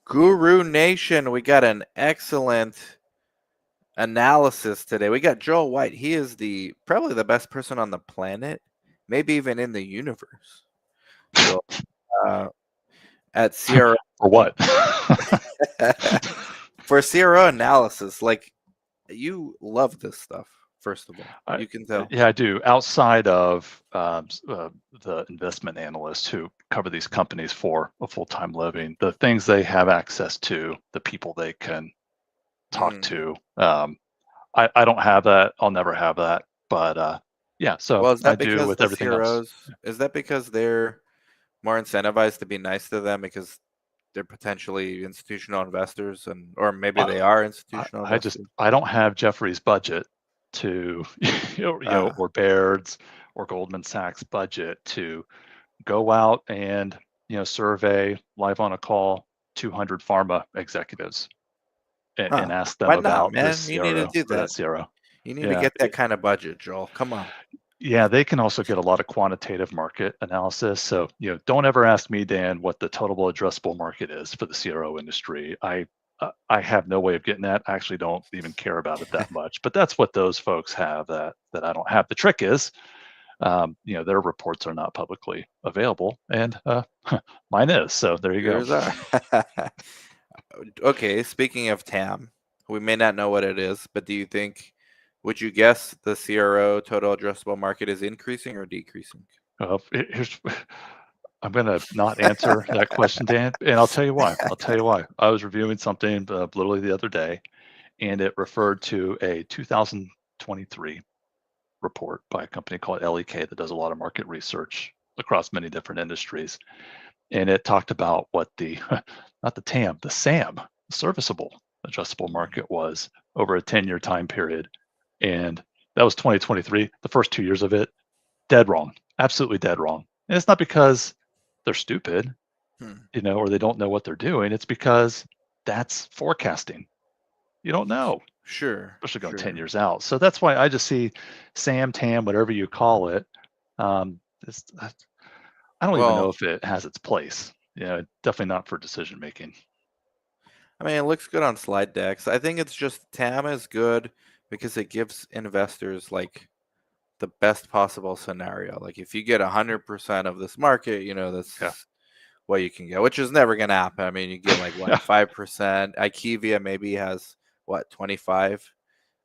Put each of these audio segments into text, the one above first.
Guru Nation, we got an excellent analysis today. We got Joel White. He is probably the best person on the planet, maybe even in the universe. Joel, uh, at CRO Or what? for CRO analysis, like you love this stuff. First of all, you can tell. Yeah, I do. Outside of the investment analysts who cover these companies for a full-time living, the things they have access to, the people they can talk to. I don't have that. I'll never have that. But yeah, so Well, is I that do because with the everything else. CROs? Is that because they're more incentivized to be nice to them because they're potentially institutional investors, or maybe I, they are I, institutional I just investors? I don't have Jeffrey's budget to, or Baird's or Goldman Sachs budget to go out and survey live on a call 200 pharma executives and ask them Why not, about man? this You need to CRO do or that that. CRO. You need to Yeah, get that kind of budget, Joel. Come on. yeah, they can also get a lot of quantitative market analysis. So don't ever ask me, Dan, what the total addressable market is for the CRO industry. I have no way of getting that. I actually don't even care about it that much. But that's what those folks have that I don't have. The trick is, their reports are not publicly available, and mine is. So there you go. Yours are. Okay, speaking of TAM, we may not know what it is, but would you guess the CRO total addressable market is increasing or decreasing? Here's I'm going to not answer that question, Dan, and I'll tell you why. I was reviewing something literally the other day, and it referred to a 2023 report by a company called LEK that does a lot of market research across many different industries. And it talked about what not the TAM, the SAM, the serviceable addressable market was over a 10-year time period. And that was 2023, the first 2 years of it, dead wrong, absolutely dead wrong. And it's not because they're stupid, or they don't know what they're doing. It's because that's forecasting. You don't know, Sure. especially going 10 years out. So that's why I just see SAM, TAM, whatever you call it. I don't even know if it has its place. Yeah, definitely not for decision making. I mean, it looks good on slide decks. I think it's just TAM is good because it gives investors like the best possible scenario. Like if you get 100% of this market, that's what you can get, which is never going to happen. I mean, you get like what, 5%. IQVIA maybe has what, 25,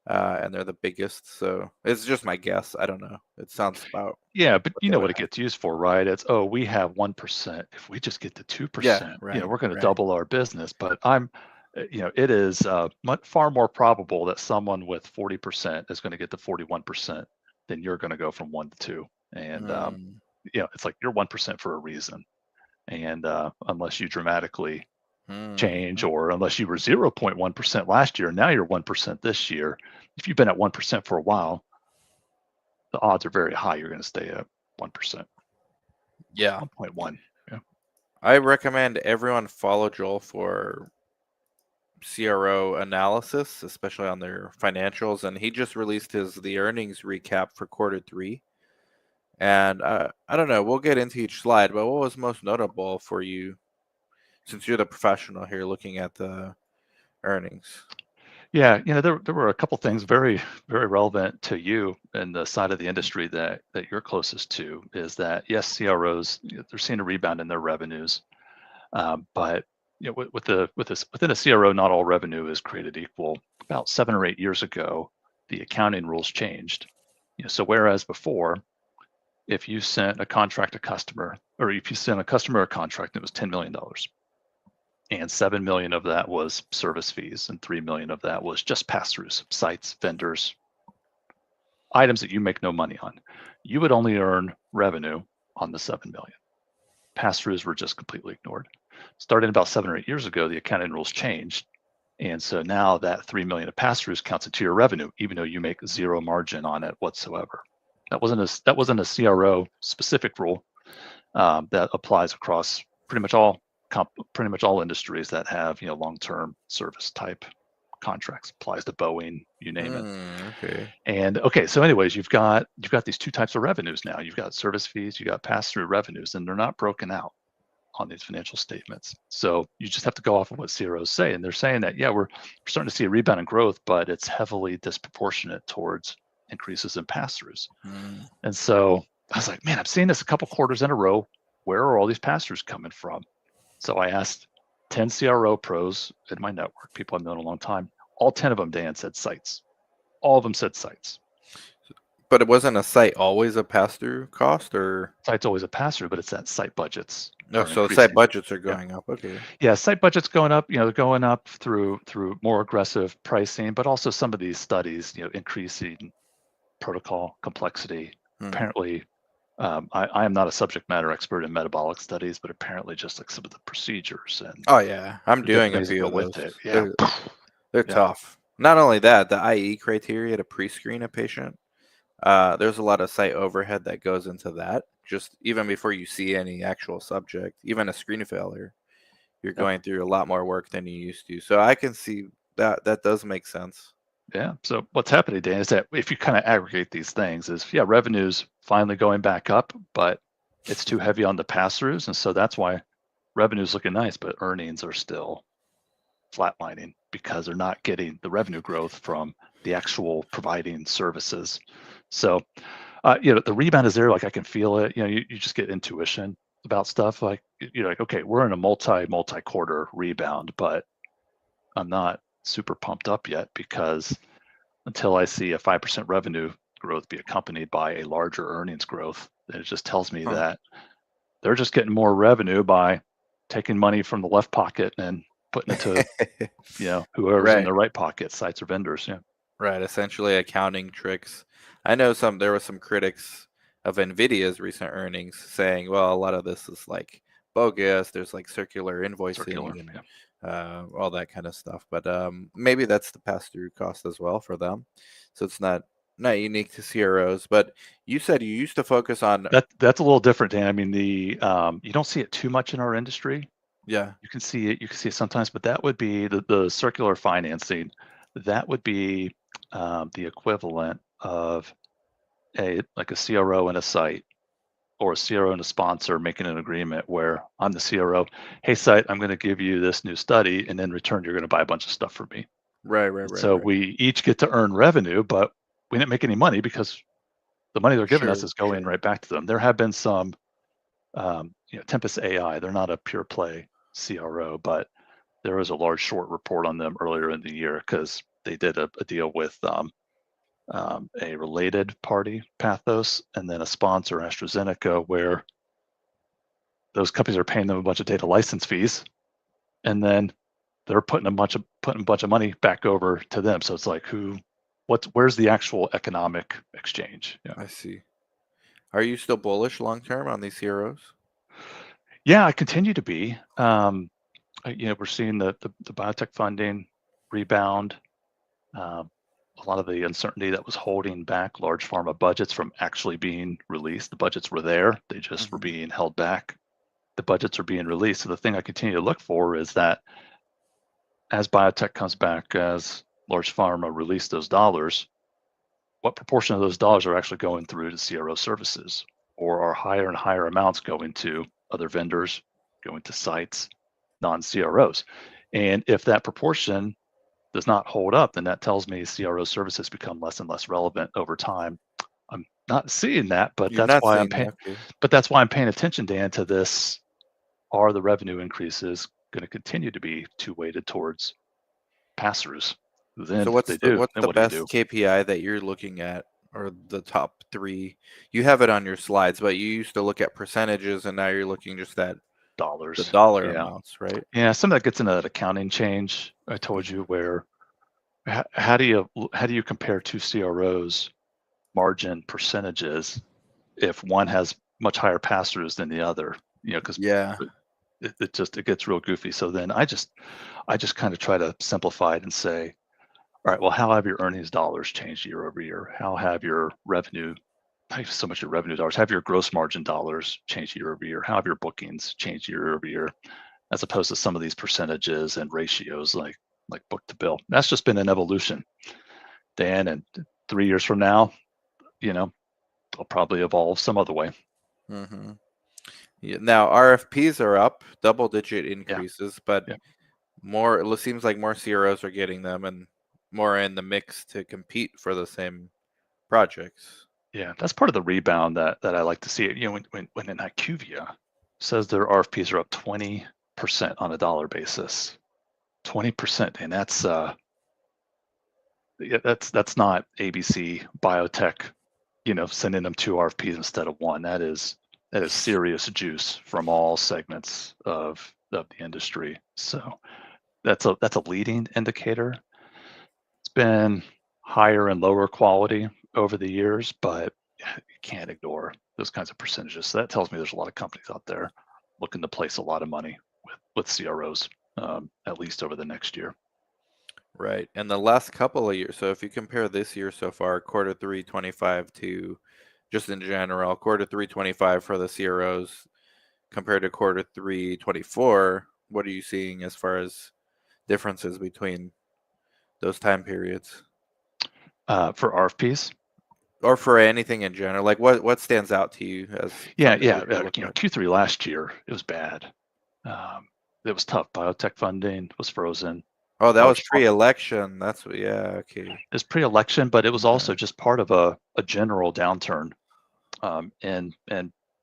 and they're the biggest. So it's just my guess. I don't know. It sounds about. Yeah, but you know what it gets used for, right? It's, oh, we have 1%. If we just get to 2%, we're going to double our business. But it is far more probable that someone with 40% is going to get to 41% than you're going to go from 1 to 2. And it's like you're 1% for a reason. And unless you dramatically change, or unless you were 0.1% last year, now you're 1% this year. If you've been at 1% for a while, the odds are very high you're going to stay at 1%. Yeah. 1.1. Yeah. I recommend everyone follow Joel for CRO analysis, especially on their financials. And he just released the earnings recap for Q3. And I don't know, we'll get into each slide, but what was most notable for you, since you're the professional here looking at the earnings? Yeah, there were a couple things very, very relevant to you and the side of the industry that you're closest to. Is that, yes, CROs, they're seeing a rebound in their revenues, but within a CRO, not all revenue is created equal. About 7 or 8 years ago, the accounting rules changed. So whereas before, if you sent a contract to customer, or if you sent a customer a contract, it was $10 million. And 7 million of that was service fees, and 3 million of that was just pass-throughs, sites, vendors, items that you make no money on. You would only earn revenue on the 7 million. Pass-throughs were just completely ignored. Starting about 7 or 8 years ago, the accounting rules changed. And so now that 3 million of pass-throughs counts into your revenue, even though you make zero margin on it whatsoever. That wasn't a CRO specific rule that applies across pretty much all industries that have long-term service type contracts. Applies to Boeing, you name it. Okay. And okay, so anyways, you've got these two types of revenues now. You've got service fees, you got pass-through revenues, and they're not broken out. on these financial statements. So you just have to go off of what CROs say. And they're saying that, yeah, we're starting to see a rebound in growth, but it's heavily disproportionate towards increases in pass-throughs. Mm. And so I was like, man, I'm seeing this a couple quarters in a row. Where are all these pass-throughs coming from? So I asked 10 CRO pros in my network, people I've known a long time. All 10 of them, Dan, said sites. All of them said sites. But it wasn't a site always a pass-through cost, or Site's always a pass-through, but it's that site budgets no? are So site increasing. budgets are Yeah. going up. Okay. Yeah, site budgets going up, they're going up through more aggressive pricing, but also some of these studies, increasing protocol complexity. Hmm. Apparently, I am not a subject matter expert in metabolic studies, but apparently just like some of the procedures and Oh yeah, I'm the doing different a things that few go of with those. it. Yeah. They're Yeah. tough. Not only that, the IE criteria to pre-screen a patient. There's a lot of site overhead that goes into that. Just even before you see any actual subject, even a screen failure, you're Yep. going through a lot more work than you used to. So I can see that does make sense. Yeah. So what's happening, Dan, is that if you kind of aggregate these things, is revenue's finally going back up, but it's too heavy on the pass-throughs, and so that's why revenue's looking nice, but earnings are still flatlining because they're not getting the revenue growth from the actual providing services. So, the rebound is there. Like I can feel it. You just get intuition about stuff. Like you're like, okay, we're in a multi quarter rebound, but I'm not super pumped up yet because until I see a 5% revenue growth be accompanied by a larger earnings growth, then it just tells me Huh. that they're just getting more revenue by taking money from the left pocket and putting it to whoever's in Right, the right pocket, sites or vendors. Yeah. right. Essentially, accounting tricks. I know there were some critics of Nvidia's recent earnings saying, well, a lot of this is like bogus. There's like circular Circular. invoicing and Yeah. all that kind of stuff. But maybe that's the pass-through cost as well for them. So it's not unique to CROs. But you said you used to focus on, That's a little different, Dan. I mean, you don't see it too much in our industry. yeah, You can see it sometimes, but that would be the circular financing. That would be the equivalent of like a CRO and a site, or a CRO and a sponsor making an agreement where I'm the CRO. Hey, site, I'm going to give you this new study, and in return, you're going to buy a bunch of stuff from me. right, right, right, So right. we each get to earn revenue, but we didn't make any money because the money they're giving us Sure, is going sure. right back to them. There have been some, Tempest AI. They're not a pure play CRO, but there was a large short report on them earlier in the year because they did a deal with a related party, Pathos, and then a sponsor, AstraZeneca, where those companies are paying them a bunch of data license fees, and then they're putting a bunch of money back over to them. So it's like, where's the actual economic exchange? Yeah. I see. Are you still bullish long term on these CROs? Yeah, I continue to be. We're seeing the biotech funding rebound. Um, a lot of the uncertainty that was holding back large pharma budgets from actually being released. The budgets were there, they just were Hmm. being held back. The budgets are being released. So the thing I continue to look for is that as biotech comes back, as large pharma release those dollars, what proportion of those dollars are actually going through to CRO services, or are higher and higher amounts going to other vendors, going to sites, non-CROs? And if that proportion does not hold up, then that tells me CRO services become less and less relevant over time. I'm not seeing that, but You're that's not why I'm seeing paying. that, okay. But that's why I'm paying attention, Dan, to this. Are the revenue increases going to continue to be too weighted towards pass-throughs? So Then if they do, what's then the what do you do? best KPI that you're looking at, or the top three? You have it on your slides, but you used to look at percentages, and now you're looking just at the Dollars. dollar Yeah. amounts, right? Yeah. Some of that gets into that accounting change I told Hmm. you, where how do you compare two CROs margin percentages if one has much higher pass-throughs than the other? Because Yeah. it gets real goofy. So then I just kind of try to simplify it and say, all right, well, how have your earnings dollars changed year over year? How have your revenue, not so much your revenue dollars, have your gross margin dollars changed year over year? How have your bookings changed year over year? As opposed to some of these percentages and ratios like book to bill. That's just been an evolution, Dan. And 3 years from now, they'll probably evolve some other way. Hmm. Yeah, now RFPs are up, double-digit Yeah, increases, but yeah, more it seems like more CROs are getting them and more in the mix to compete for the same projects. yeah. That's part of the rebound that I like to see. When an IQVIA says their RFPs are up 20% on a dollar basis, 20%, and that's not ABC Biotech, sending them two RFPs instead of one. That is serious juice from all segments of the industry. So that's a leading indicator. It's been higher and lower quality over the years, but you can't ignore those kinds of percentages. So that tells me there's a lot of companies out there looking to place a lot of money with CROs, at least over the next year. Right. And the last couple of years, so if you compare this year so far, quarter three 25 to just in general, quarter three 25 for the CROs compared to quarter three 24, what are you seeing as far as differences between those time periods? For RFPs, Or for anything in general? Like what stands out to you as yeah, something yeah. we should look at? Q3 last year, it was bad. Um, it was tough. Biotech funding was frozen. Oh, that was Large pre-election. That's what, yeah, okay. It's pre-election, but it was also Okay. just part of a general downturn, and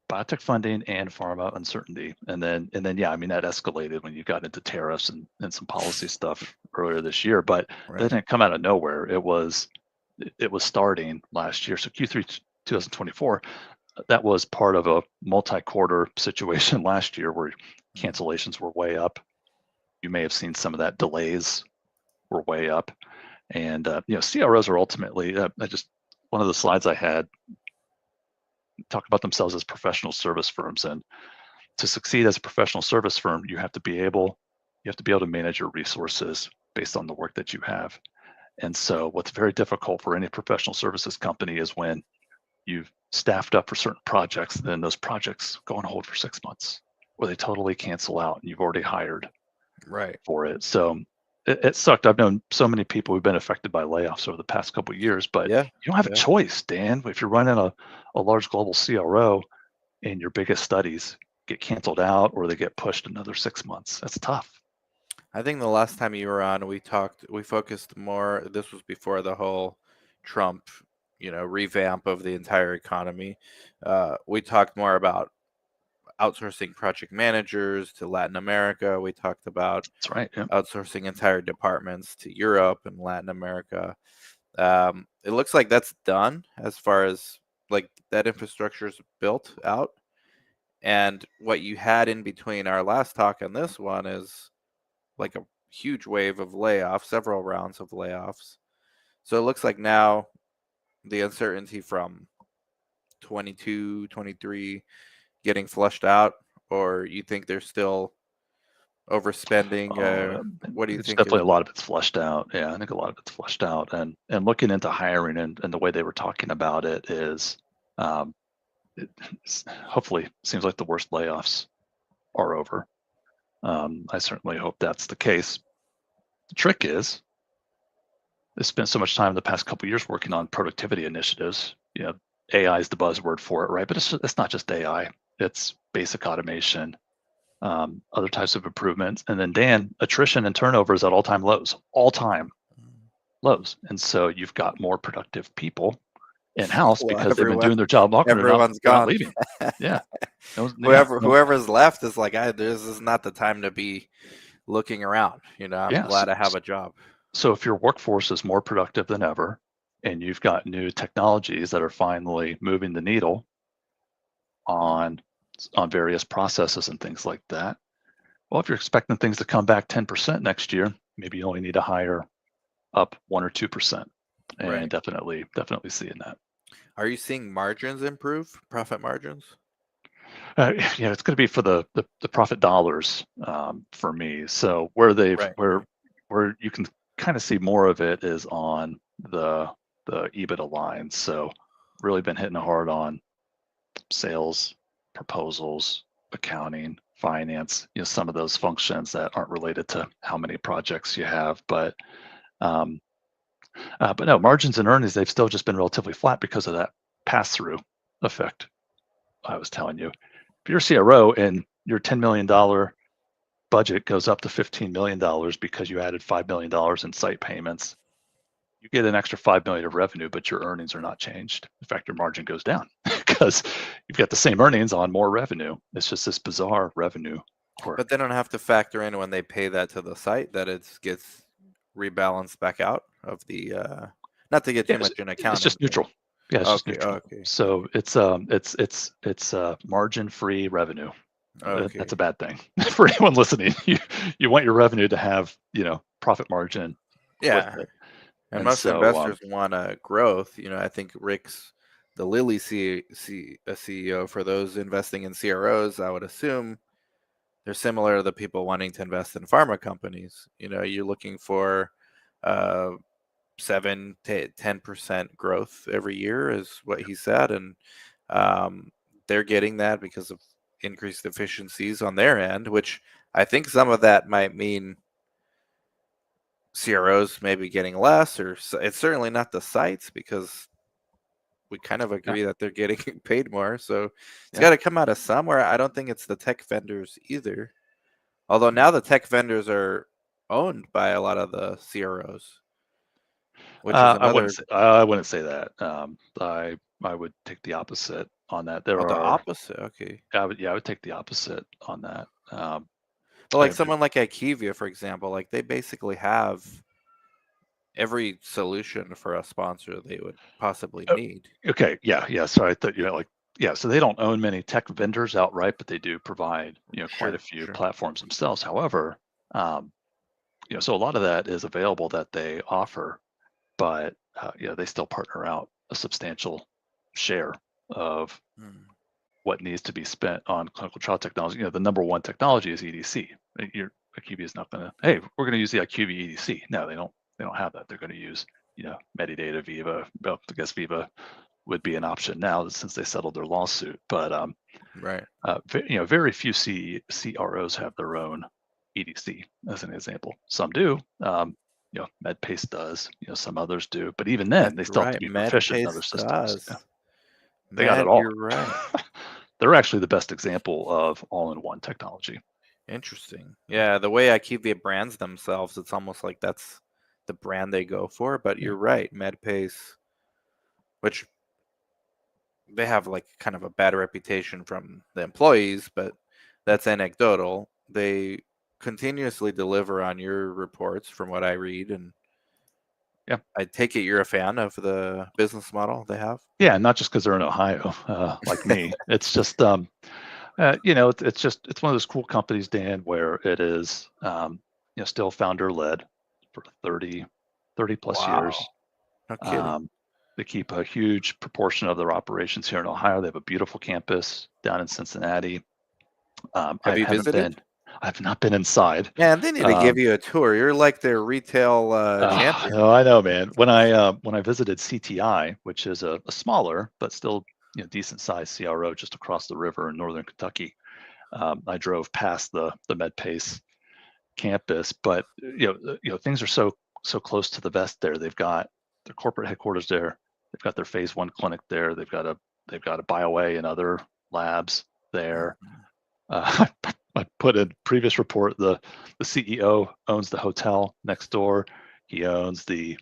biotech funding and pharma uncertainty. And then yeah, I mean that escalated when you got into tariffs and some policy stuff earlier this year, but that Right. didn't come out of nowhere. It was starting last year. So Q3 2024, that was part of a multi-quarter situation last year where Mhm. cancellations were way up. You may have seen some of that, delays were way up. And CROs are ultimately, I just one of the slides I had talk about themselves as professional service firms, and to succeed as a professional service firm, you have to be able to manage your resources based on the work that you have. And so, what's very difficult for any professional services company is when you've staffed up for certain projects, then those projects go on hold for 6 months, or they totally cancel out, and you've already hired Right. for it. So it sucked. I've known so many people who've been affected by layoffs over the past couple of years, but Yeah. you don't have a Yeah. choice, Dan. If you're running a large global CRO and your biggest studies get canceled out or they get pushed another 6 months, that's tough. I think the last time you were on, we focused more, this was before the whole Trump, revamp of the entire economy. We talked more about outsourcing project managers to Latin America. We talked about That's right. Yeah. outsourcing entire departments to Europe and Latin America. It looks like that's done as far as like that infrastructure is built out. And what you had in between our last talk and this one is like a huge wave of layoffs, several rounds of layoffs. So it looks like now the uncertainty from 22, 23 getting flushed out, or you think they're still overspending? What do you It's think definitely is a lot of it's flushed out. Yeah, I think a lot of it's flushed out. And looking into hiring and the way they were talking about it is, um, hopefully seems like the worst layoffs are over. I certainly hope that's the case. The trick is, I spent so much time the past couple of years working on productivity initiatives. AI is the buzzword for it, right? But it's not just AI. It's basic automation, other types of improvements, and then Dan, attrition and turnover is at all-time lows, and so you've got more productive people in house well, because they've been doing their job longer. They're not everyone's they're not gone. leaving. Yeah, yeah, Whoever's left is like, this is not the time to be looking around. I'm yeah. glad I have a job. So if your workforce is more productive than ever, and you've got new technologies that are finally moving the needle Mm, on various processes and things like that, well, if you're expecting things to come back 10% next year, maybe you only need to hire up 1 or 2%, and right. definitely seeing that. Are you seeing margins improve? Profit margins? Yeah, it's going to be for the profit dollars, for me. So Right. where you can kind of see more of it is on the EBITDA line. So really been hitting hard on sales, proposals, accounting, finance. Some of those functions that aren't related to how many projects you have, um, but no, margins and earnings, they've still just been relatively flat because of that pass through effect I was telling you. if you're a CRO and your $10 million budget goes up to $15 million because you added $5 million in site payments, you get an extra $5 million of revenue, but your earnings are not changed. In fact, your margin goes down because you've got the same earnings on more revenue. It's just this bizarre revenue quirk. But they don't have to factor in when they pay that to the site that it gets rebalanced back out of the. Not to get Yeah, too much in it's accounting. just neutral. Yeah, it's just Okay, neutral. okay, So it's margin-free revenue. That's okay. a bad thing for anyone listening. You want your revenue to have profit margin with Yeah, it. and And most so investors want a growth. I think Rick's the Lilly CEO for those investing in CROs. I would assume they're similar to the people wanting to invest in pharma companies. You're looking for uh, 7 to 10% growth every year is what he said, and um, they're getting that because of increased efficiencies on their end, which I think some of that might mean CROs maybe getting less, or it's certainly not the sites because we kind of yeah, agree that they're getting paid more. So it's yeah. got to come out of somewhere. I don't think it's the tech vendors either. Although now the tech vendors are owned by a lot of the CROs, which is another. I wouldn't say that. I would take the opposite on that. Oh, the opposite. Okay. I would take the opposite on that. But I like have someone like IQVIA, for example, like they basically have every solution for a sponsor they would possibly oh, need. okay, yeah. Sorry, I thought you had yeah. So they don't own many tech vendors outright, but they do provide quite a Sure, few sure. platforms themselves. However, um, so a lot of that is available that they offer, but they still partner out a substantial share of Hmm. what needs to be spent on clinical trial technology. The number one technology is EDC. IQVIA is not going to, hey, we're going to use the IQVIA EDC. No, they don't. They don't have that. They're going to use, Medidata, Viva. Well, I guess Viva would be an option now since they settled their lawsuit. But Right. very few CROs have their own EDC, as an example. Some do. MedPace does. Some others do. But even then, That's they still have to right. be proficient in other MedPace systems. does. They got it Man, all. you're right. They're actually the best example of all-in-one technology. Interesting. Yeah, the way IQVIA brands themselves, it's almost like that's the brand they go for. But Yeah. you're right, MedPace, which they have like kind of a bad reputation from the employees, but that's anecdotal. They continuously deliver on your reports from what I read, and Yeah. I take it you're a fan of the business model they have. Yeah, not just because they're in Ohio, like me. It's just, it's one of those cool companies, Dan, where it is, still founder led for 30 plus years. Wow. No kidding. Um, they keep a huge proportion of their operations here in Ohio. They have a beautiful campus down in Cincinnati. Have you visited? I've not been inside. Man, they need to give you a tour. You're like their retail champion. No, I know, man. When I visited CTI, which is a smaller but still decent sized CRO just across the river in northern Kentucky, I drove past the MedPace campus. But things are so close to the vest there. They've got their corporate headquarters there. They've got their phase one clinic there. They've got a BioA and other labs there. Mhm. I put in previous report, the CEO owns the hotel next door. He owns the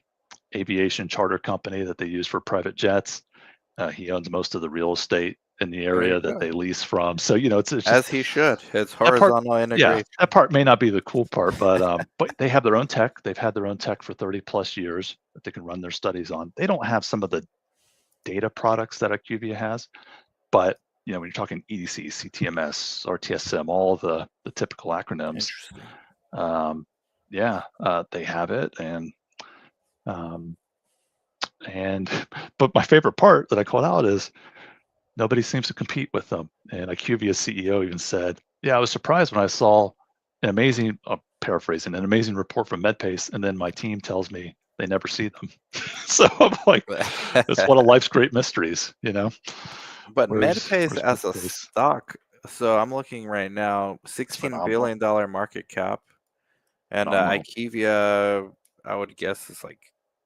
aviation charter company that they use for private jets. He owns most of the real estate in the There you area that go. they lease from. So it's just As he should. It's that part. horizontal Yeah, integration. that part may not be the cool part, but they have their own tech. They've had their own tech for 30 plus years that they can run their studies on. They don't have some of the data products that IQVIA has, but when you're talking EDC, CTMS, RTSM, all the typical acronyms, Interesting. um, they have it, um, and but my favorite part that I called out is nobody seems to compete with them. And IQVIA's CEO even said, "Yeah, I was surprised when I saw an amazing, paraphrasing, an amazing report from MedPace, and then my team tells me they never see them." So I'm like, it's one of life's great mysteries, But MedPace Where's as a MedPace? stock, so I'm looking right now, It's $16 phenomenal, billion market cap, and phenomenal. IQVIA, I would guess is like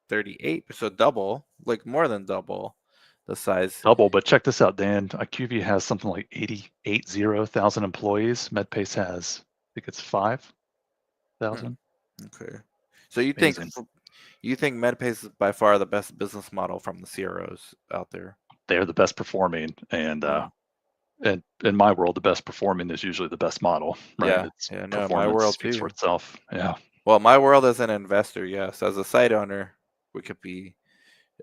38, so double, like more than double. the size. Double, but check this out, Dan. IQVIA has something like 80,000 employees. MedPace has, I think it's Hmm, 5,000. okay. So you think Amazing. you think MedPace is by far the best business model from the CROs out there? They're the best performing, Hmm. and in my world, the best performing is usually the best model, right? Yeah, It's yeah, no, my performance world speaks for too. itself. Yeah, Well, my world as an investor, yes. As a site owner, we could be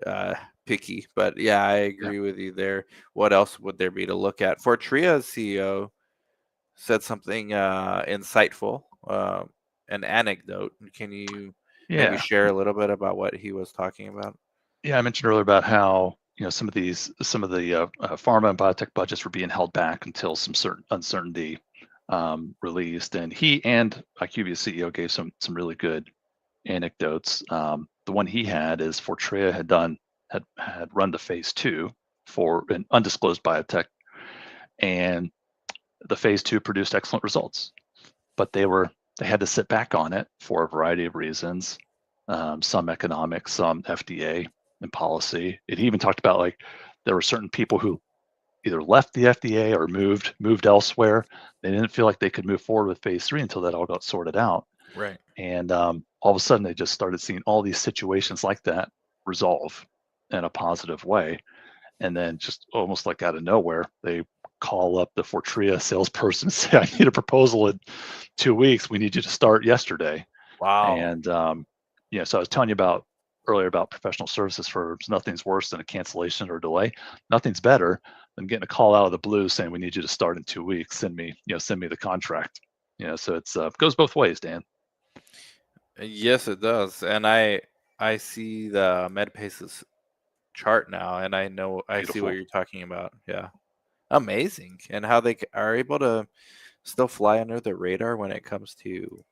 uh, picky, but yeah, I yeah, agree with you there. What else would there be to look at? Fortria's CEO said something insightful, an anecdote. Can you maybe yeah, share a little bit about what he was talking about? yeah. I mentioned earlier about how some of the pharma and biotech budgets were being held back until some certain uncertainty released, and he and IQVIA CEO gave some really good anecdotes. The one he had is Fortrea had run the phase two for an undisclosed biotech, and the phase two produced excellent results, but they had to sit back on it for a variety of reasons, some economics, some FDA and policy. It even talked about like there were certain people who either left the FDA or moved elsewhere. They didn't feel like they could move forward with phase three until that all got sorted out. Right. And all of a sudden, they just started seeing all these situations like that resolve in a positive way. And then, just almost like out of nowhere, they call up the Fortria salesperson and say, "I need a proposal in 2 weeks. We need you to start yesterday." Wow. And so I was telling you about earlier about professional services firms. Nothing's worse than a cancellation or delay. Nothing's better than getting a call out of the blue saying, "We need you to start in 2 weeks. Send me the contract." So it's goes both ways, Dan. Yes, it does. And I see the MedPace's chart now, and I see what Beautiful. you're talking about. Yeah, amazing. And how they are able to still fly under the radar when it comes to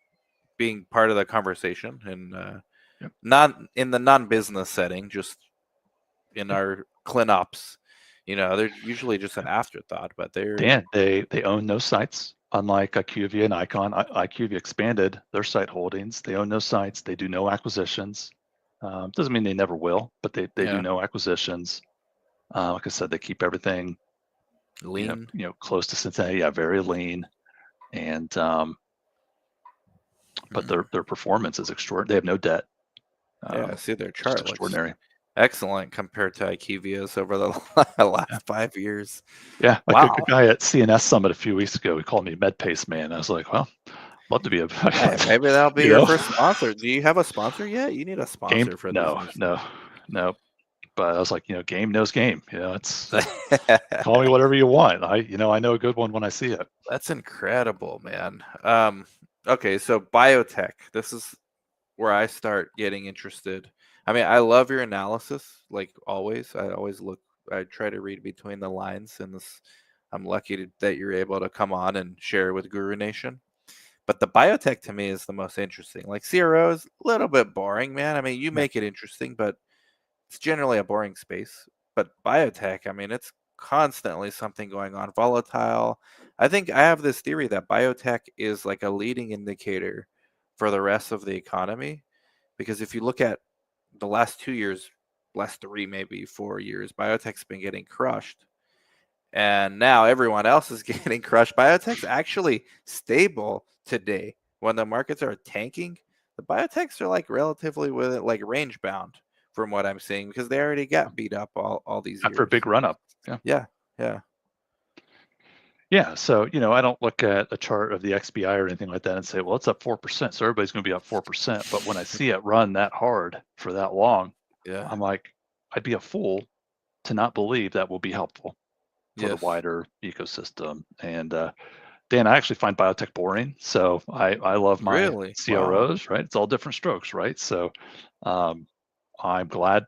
being part of the conversation, and Yep. not in the non-business setting, just in Yeah. our ClinOps. They're usually just an afterthought, but they're Dan, they own no sites, unlike IQVIA and Icon. IQVIA expanded their site holdings. They own no sites. They do no acquisitions. Doesn't mean they never will, but they do yeah, no acquisitions. Like I said, they keep everything lean. close to Cincinnati. Yeah, very lean, and but Mhm. their performance is extraordinary. They have no debt, Yeah, I see their which is chart looks extraordinary. excellent compared to IQVIA's over the Yeah, last 5 years. yeah. Like a Wow. guy at CNS Summit a few weeks ago, he called me MedPace man. I was like, well, love to be a, Hey, maybe that'll be you your know, first sponsor. Do you have a sponsor yet? You need a game. sponsor for these No, new stuff. no, no. But I was like, game knows game. It's just call me whatever you want. I know a good one when I see it. That's incredible, man. Okay, so biotech. This is where I start getting interested. I mean, I love your analysis, like always. I try to read between the lines, and I'm lucky that you're able to come on and share with Guru Nation. But the biotech to me is the most interesting. Like CRO is a little bit boring, man. I mean, you Yeah, make it interesting, but it's generally a boring space. But biotech, I mean, it's constantly something going on, volatile. I think I have this theory that biotech is like a leading indicator for the rest of the economy. Because if you look at the last 2 years, last three, maybe 4 years, biotech's been getting crushed. And now everyone else is getting crushed. Biotech's actually stable today. When the markets are tanking, the biotechs are like relatively with it, like range bound from what I'm seeing because they already got beat up all these after a years. big run up. Yeah. Yeah, yeah, Yeah. So, I don't look at a chart of the XBI or anything like that and say, well, it's up 4%. So everybody's going to be up 4%. But when I see it run that hard for that long, yeah. I'm like, I'd be a fool to not believe that will be helpful for the Yes. wider ecosystem. And Dan, I actually find biotech boring. So I love my Really? Wow. CROs, right? It's all different strokes, right? So um, I'm glad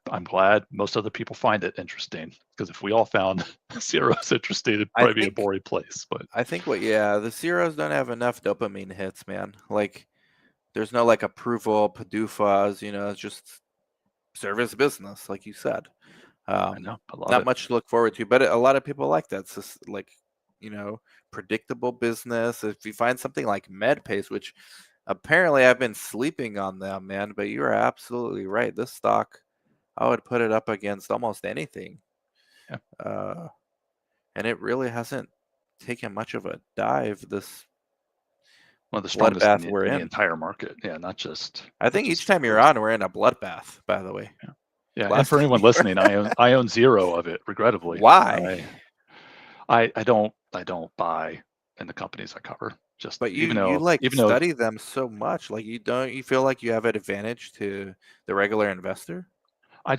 most other people find it interesting because if we all found CROs interesting, it'd I probably be a think boring place. But I think what yeah, the zeros don't have enough dopamine hits, man. Like there's no like approval, PDUFAs, it's just service business, like you said. I Um, know I love Not it. much to look forward to, but a lot of people like that. It's just like, you know, predictable business. If you find something like MedPace, which apparently I've been sleeping on them, man, but you are absolutely right. This stock, I would put it up against almost anything. Yeah. And it really hasn't taken much of a dive this One of the strongest bloodbath we're in the in. entire market. Yeah, not just I think each time you're CROs. on, we're in a bloodbath. By the way, Yeah. Yeah, and last for time anyone you were, listening, I own zero of it, regrettably. why? I don't buy in the companies I cover. Just But even you though like even though study them so much, like you feel like you have an advantage to the regular investor? I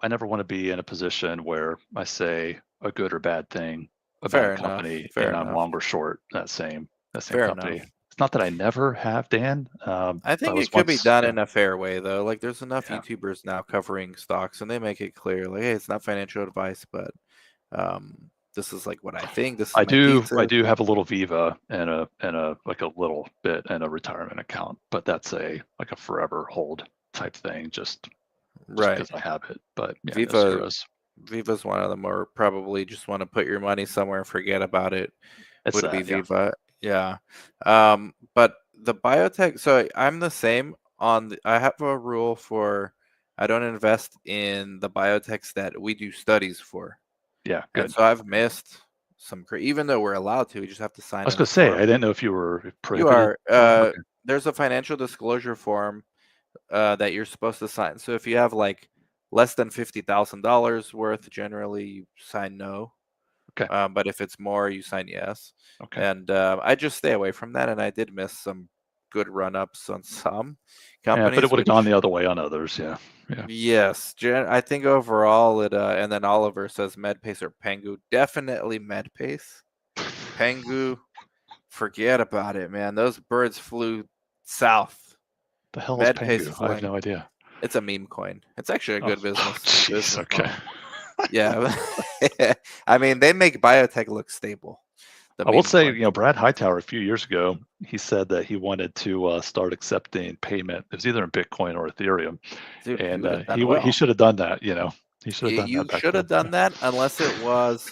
never want to be in a position where I say a good or bad thing about a Fair enough. company Fair and I'm enough. long or short that same Fair company. enough. It's not that I never have, Dan. I I think was it could be once, done yeah, in a fair way though. Like there's enough yeah. YouTubers now covering stocks and they make it clear like hey, it's not financial advice, but this is like what I think. This is I my do I thesis. do have a little Viva and a like a little bit and a retirement account, but that's a like a forever hold type thing, just Right. because I have it. But yeah, no Viva zeros. Viva's one of them, or probably just want to put your money somewhere and forget about it. It's Would be that, yeah. Viva, yeah. But the biotech. So I'm the same on. I have a rule for. I don't invest in the biotechs that we do studies for, Yeah, and good. so I've missed some. Even though we're allowed to, we just have to I sign was in a gonna say, I form. didn't know if you were You prohibited are. from. Okay. There's a financial disclosure form that you're supposed to sign. So if you have like less than $50,000 worth, generally you sign no. Okay. But if it's more, you sign yes. Okay. And I just stay away from that. And I did miss some good run ups on some Yeah, but it companies, would have gone which the other way on others. Yeah. Yeah. yes, I think overall it. And then Oliver says MedPace or Pengu. Definitely MedPace. Pengu, forget about it, man. Those birds flew south. The hell is MedPace Pengu? is I have like no idea. it's a meme coin. It's actually a Oh, good oh, business jeez. business Okay. model. Yeah. I mean, they make biotech look stable. The I will meme say, coins. Brad Hightower a few years ago, he said that he wanted to start accepting payment. It was either in Bitcoin or Ethereum, Dude, he and would have done he well. should have done that. He should have done You that back should have then. done Yeah. that unless it was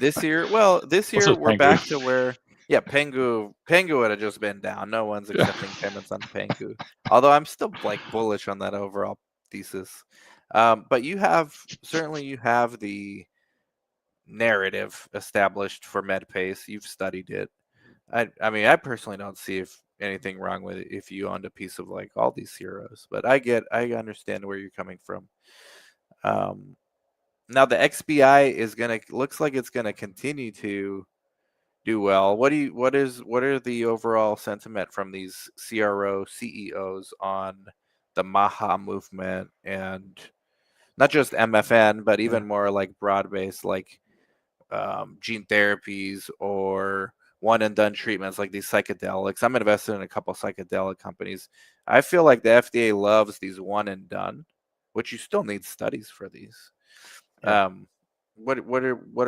this year. Well, this Also, year it's we're Pengu. back to where yeah, Pengu would have just been down. No one's Yeah. accepting payments on Pengu. Although I'm still like bullish on that overall thesis. But you have the narrative established for MedPace. You've studied it. I mean, I personally don't see if anything wrong with it if you owned a piece of like all these heroes, but I understand where you're coming from. Um, Now the XBI is gonna looks like it's gonna continue to do well. What are the overall sentiment from these CRO CEOs on the Maha movement and not just MFN, but Yeah. even more like broad based like gene therapies or one and done treatments like these psychedelics. I'm invested in a couple psychedelic companies. I feel like the FDA loves these one and done, which you still need studies for these. Yeah. Um, what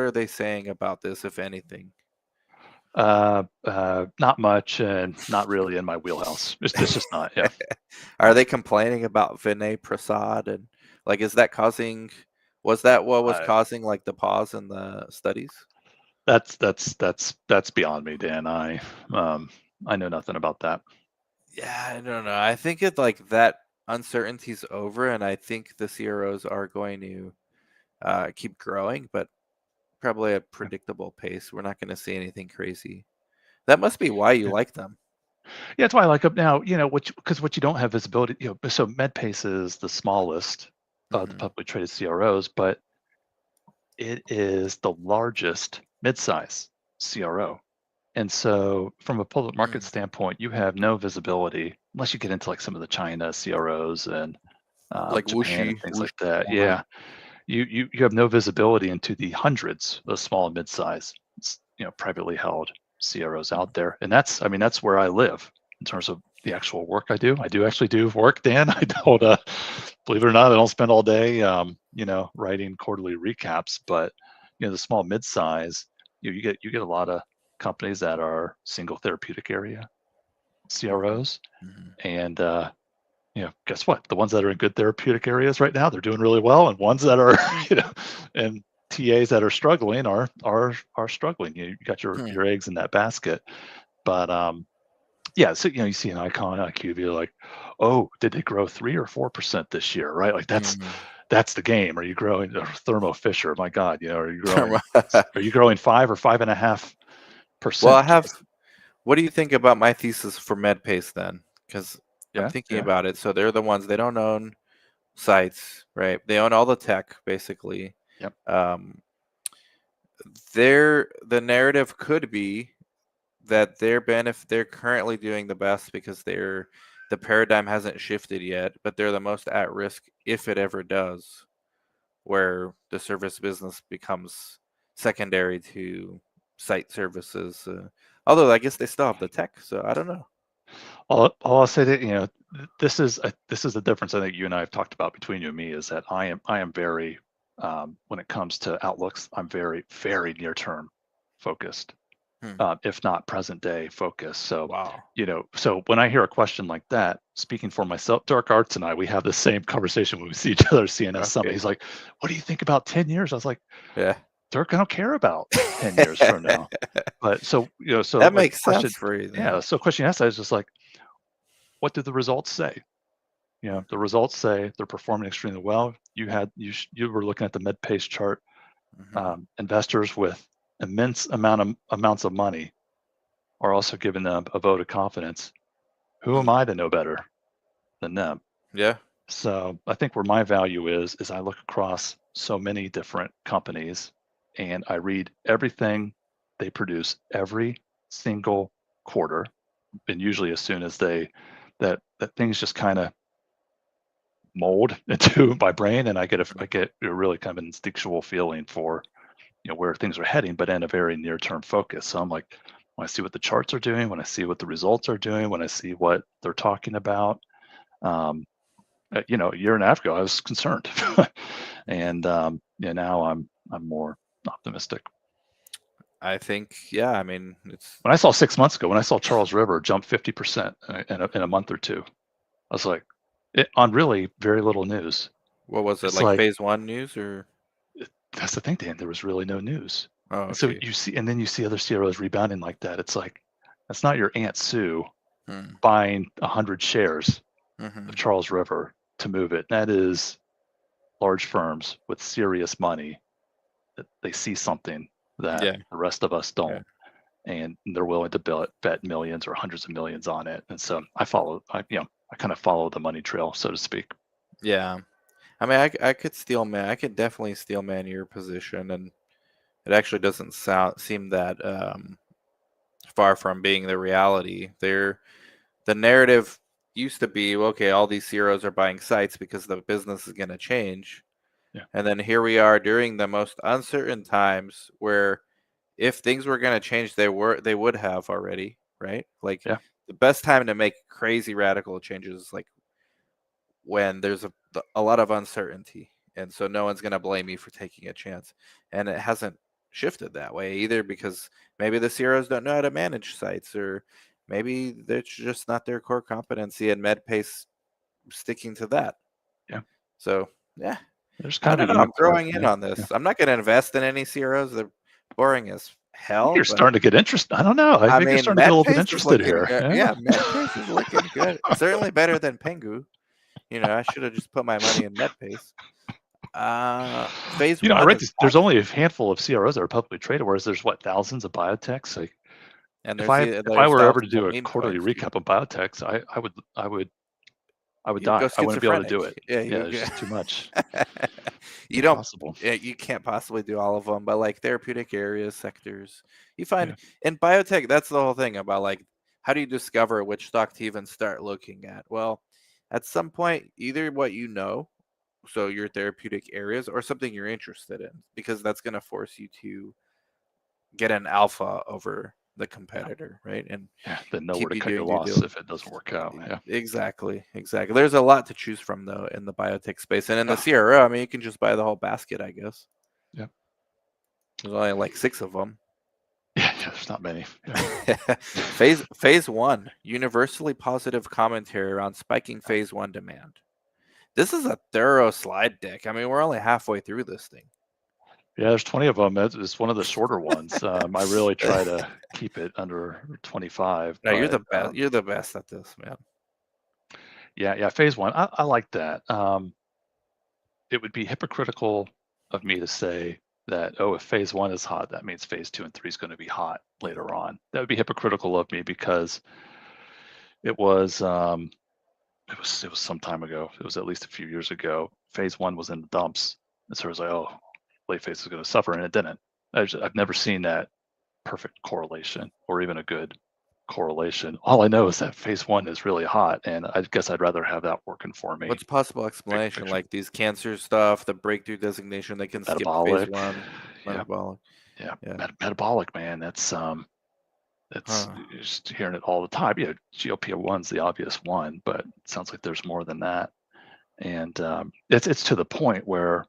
are they saying about this, if anything? Not much, and not really in my wheelhouse. It's just not. Yeah. Are Yeah. they complaining about Vinay Prasad and like is that causing was that what was Uh, causing like the pause in the studies? that's beyond me, Dan. I know nothing about that. Yeah, I don't know. I think it like that uncertainty's over, and I think the CROs are going to keep growing, but probably at a Yeah. predictable pace. We're not going to see anything crazy. That must be why you Yeah. like them. Yeah, that's why I like them now. Because what you don't have visibility. So MedPace is the smallest of the Hmm. publicly traded CROs, but it is the largest midsize CRO. And so, from a public market Mm. standpoint, you have no visibility unless you get into like some of the China CROs and Like Japan and whooshy, things whoosh like that. over. Yeah, you have no visibility into the hundreds of small and mid-size, privately held CROs Mm. out there, and that's where I live in terms of the actual work I do. I do actually do work, Dan. I don't, believe it or not, I don't spend all day, writing quarterly recaps, but the small mid-size, you get a lot of companies that are single therapeutic area Hmm. CROs, Hmm. and guess what? The ones that are in good therapeutic areas right now, they're doing really well, and ones that are, and TAs that are struggling are struggling. You got Hmm. your eggs in that basket. But yeah, so you see an icon IQVIA like, oh, did they grow 3 or 4% this year, right? Like Hmm. that's the game. Are you growing or Thermo Fisher? My God, are you growing? Well, Are you growing 5 or 5.5%? I have. What do you think about my thesis for MedPace then? Because I'm Yeah, thinking yeah, about it. So they're the ones, they don't own sites, right? They own all the tech basically. yep. Um, the narrative could be that they're currently doing the best because the paradigm hasn't shifted yet, but they're the most at risk if it ever does, where the service business becomes secondary to site services. Although I guess they still have the tech, so I don't know. All I'll say that this is the difference I think you and I have talked about between you and me is that I am very when it comes to outlooks, I'm very very near term focused, Hmm. if not present day focused. So Wow. so when I hear a question like that, speaking for myself, Dark Arts and I, we have the same conversation when we see each other at CNS Summit. Okay. He's like, "What do you think about 10 years?" I was like, Yeah. "Dirk, I don't care about 10 years from now." But so That like the makes sense question, for you then. yeah. So question you asked is just like, what do the results say? The results say they're performing extremely well. You were looking at the MedPace chart. Mm-hmm. Investors with amounts of money are also giving them a vote of confidence. Who am Hmm. I to know better than them? Yeah. So I think where my value is I look across so many different companies and I read everything they produce every single quarter. And usually as soon as that things just kind of mold into my brain and I get a really kind of an instinctual feeling for where things are heading, but in a very near term focus. So I'm like, when I see what the charts are doing, when I see what the results are doing, when I see what they're talking about, um, a year and a half ago I was concerned, Mhm. and now I'm more optimistic. I think, yeah, I mean, it's When I saw 6 months ago, when I saw Charles River jump 50% in a month or two, I was like, on really very little news. what was it It's like like phase one news or that's the thing, Dan. There was really no news. oh And so okay. and then you see other CROs rebounding like that. It's like, that's not your Aunt Sue Hmm. buying 100 shares of Mm-hmm. Charles River to move it. That is large firms with serious money that they see something that Yeah. the rest of us Yeah. don't. And they're willing to bet millions or hundreds of millions on it. And so I kind of follow the money trail, so to speak. Yeah. I mean, I could I could definitely steel man your position, and it actually doesn't seem that far from being the reality. The narrative used to be, well, okay, all these CROs are buying sites because the business is going to change. Yeah. And then here we are during the most uncertain times where if things were going to change, they would have already, right? Like Yeah. the best time to make crazy radical changes is like when there's a lot of uncertainty. And so no one's going to blame you for taking a chance. And it hasn't shifted that way either because maybe the CROs don't know how to manage sites or maybe that's just not their core competency and MedPace sticking to that. Yeah. So, yeah, There's I kind don't of a know. I'm unicorn. throwing in Yeah. on Yeah. this. I'm not going to invest in any CROs. They're boring as hell, You're but starting to get interested. I don't know. I I think you're mean, starting to get a little bit MedPace is interested looking here. good. Yeah. Yeah, MedPace is looking good. Certainly better than Pengu. I should have just put my money in MedPace. Phase I one read is this, there's back, only a handful of CROs that are publicly traded, whereas there's thousands of biotechs. Like and if I there's were ever to thousands of do a meme quarterly coins too. recap of biotechs, I would You'd go die. I wouldn't be able to schizophrenic. do it. Yeah, Yeah, you there's go. just too much. You don't. Impossible. You can't possibly do all of them, but like therapeutic areas, sectors, you find Yeah. in biotech. That's the whole thing about like how do you discover which stock to even start looking at? Well, at some point, either what you know, so your therapeutic areas, or something you're interested in, because that's going to force you to get an alpha over the Yeah. competitor, right? And Yeah. Then know where keep to you cut your doing due loss diligence. if it doesn't work out. Yeah. Exactly, exactly. There's a lot to choose from though in the biotech space, and in the Yeah. CRO, I mean, you can just buy the whole basket, I guess. Yeah. There's only like 6 of them. Yeah. Yeah. There's not many. Yeah. phase one, universally positive commentary on spiking phase one demand. This is a thorough slide deck. I mean, we're only halfway through this thing. Yeah, there's 20 of them. It's one of the shorter ones. I really try to keep it under 25, No, you're but the best. You're the best at this, man. yeah, phase one. I like that. it would be hypocritical of me to say that, oh, if phase 1 is hot, that means phase 2 and 3 is going to be hot later on. That would be hypocritical of me because it was it was some time ago. It was at least a few years ago. Phase 1 was in the dumps, and so I was like, oh, late phase is going to suffer, and it didn't. I've never seen that perfect correlation or even a good correlation. All I know is that phase 1 is really hot, and I guess I'd rather have that working for me. What's possible Big explanation? picture. Like these cancer stuff, the breakthrough designation, they can skip phase Metabolic. 1, Yeah. metabolic. Yeah. Yeah. Metabolic, man. That's Huh. you're just hearing it all the time. Yeah, GLP-1's the obvious one, but it sounds like there's more than that. And it's to the point where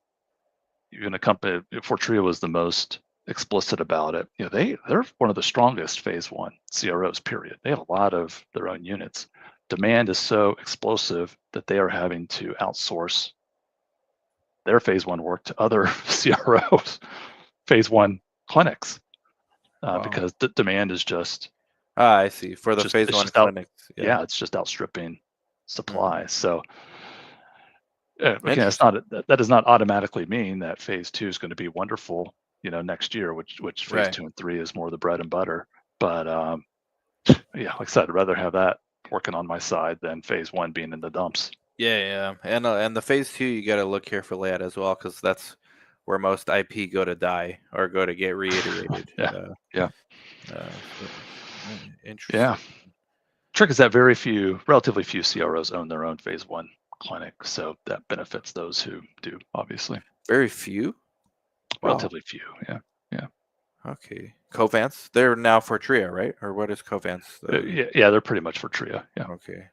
even a company, Fortrea was the most explicit about it. You know, they're one of the strongest phase 1 CROs, period. They have a lot of their own units. Demand is so explosive that they are having to outsource their phase 1 work to other CROs, phase 1 clinics, Wow. because the demand is just Ah, I see. For the just phase it's 1 just out. clinics. Yeah. Yeah, it's just outstripping Hmm. supply. So again, it's Interesting. not that does not automatically mean that phase 2 is going to be wonderful, next year, which phase Right. 2 and 3 is more the bread and butter. But yeah, like I said, I'd rather have that working on my side than phase 1 being in the dumps. Yeah, yeah. And the phase 2 you got to look carefully at as well because that's where most IP go to die or go to get reiterated. Yeah, yeah, So, yeah. interesting. Trick is that relatively few CROs own their own phase 1 clinic, so that benefits those who do, obviously. Very few. Wow. Relatively few, yeah, yeah. Okay. Covance. They're now Fortrea, right? Or what is Covance? Yeah, they're pretty much for Tria, yeah. Okay.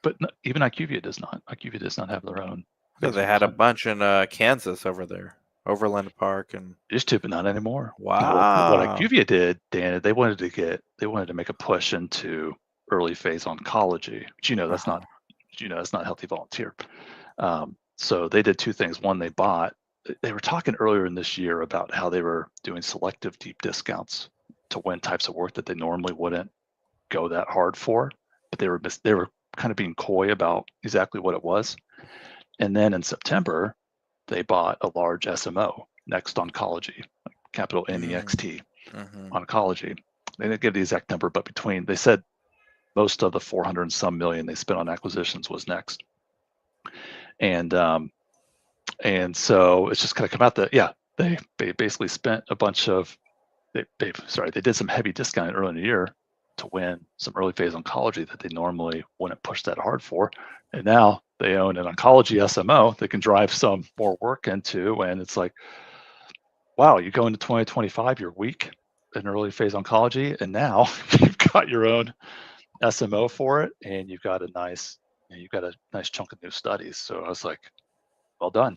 But even IQVIA does not. IQVIA does not have their own I thought phase they 1 had a clinic. bunch in Kansas over there, Overland Park, and Used to, but not anymore. No, what wow. IQVIA did, Dan, they wanted to make a push into early phase oncology. But Uh-huh. that's not healthy volunteer. So they did two things. One, they were talking earlier in this year about how they were doing selective deep discounts to win types of work that they normally wouldn't go that hard for, but they were kind of being coy about exactly what it was. And then in September, they bought a large SMO, Next Oncology, capital NEXT Mm-hmm. Oncology. They didn't give the exact number, but they said most of the 400 and some million they spent on acquisitions was Next. And so it's just kind of come out that, yeah, they basically spent a bunch of, they did some heavy discounting early in the year to win some early phase oncology that they normally wouldn't push that hard for. And now they own an oncology SMO that can drive some more work into. And it's like, wow, you go into 2025, you're weak in early phase oncology. And now you've got your own SMO for it. And you've got you've got a nice chunk of new studies. So I was like, well done.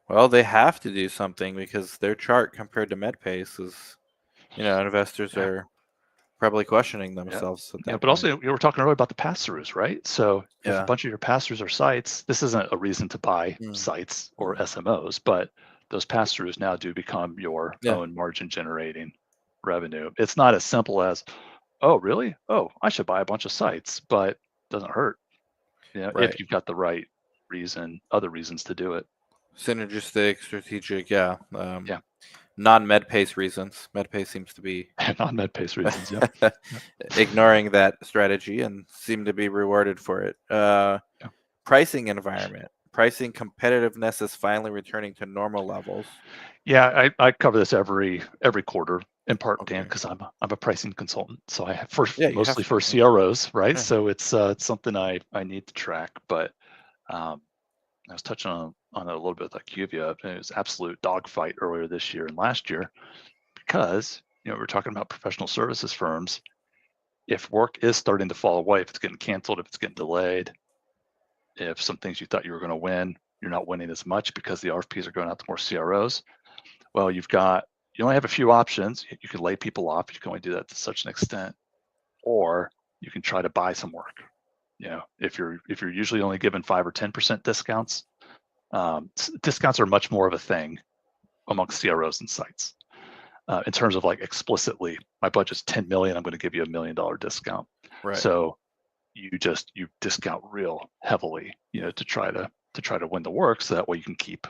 Well, they have to do something because their chart compared to MedPace is, investors Yeah. are probably questioning Yeah. themselves at Yeah, that but point. also you were talking earlier about the pass-throughs, right? So if a Yeah. bunch of your pass-throughs are sites, this isn't a reason to buy Mm. sites or Mm. SMOs, but those pass-throughs now do become your Yeah. own margin generating revenue. It's not as simple as, oh, really? Oh, I should buy a bunch of sites, but it doesn't hurt, if Right. you've got the right other reasons to do it. Synergistic, strategic. Yeah. Yeah, Non-MedPace reasons. MedPace seems to be non-med pace reasons. Yep. Yep. ignoring that strategy and seem to be rewarded for it. Yeah. Pricing environment. Pricing competitiveness is finally returning to normal levels. Yeah, I cover this every quarter in part, Dan, Okay. because I'm a pricing consultant. So I have Yeah, you have mostly to. for Yeah. CROs, right? Yeah. So it's something I need to track. But um, I was touching on it a little bit with IQVIA. And it was absolute dogfight earlier this year and last year because we're talking about professional services firms. If work is starting to fall away, if it's getting canceled, if it's getting delayed, if some things you thought you were going to win, you're not winning as much because the RFPs are going out to more CROs. Well, you only have a few options. You can lay people off. You can only do that to such an extent, or you can try to buy some work. If you're usually only given 5 or 10% discounts, discounts are much more of a thing amongst CROs and sites. In terms of like explicitly, my budget's 10 million. I'm going to give you $1 million discount. Right. So you discount real heavily, to try to win the work, so that way you can keep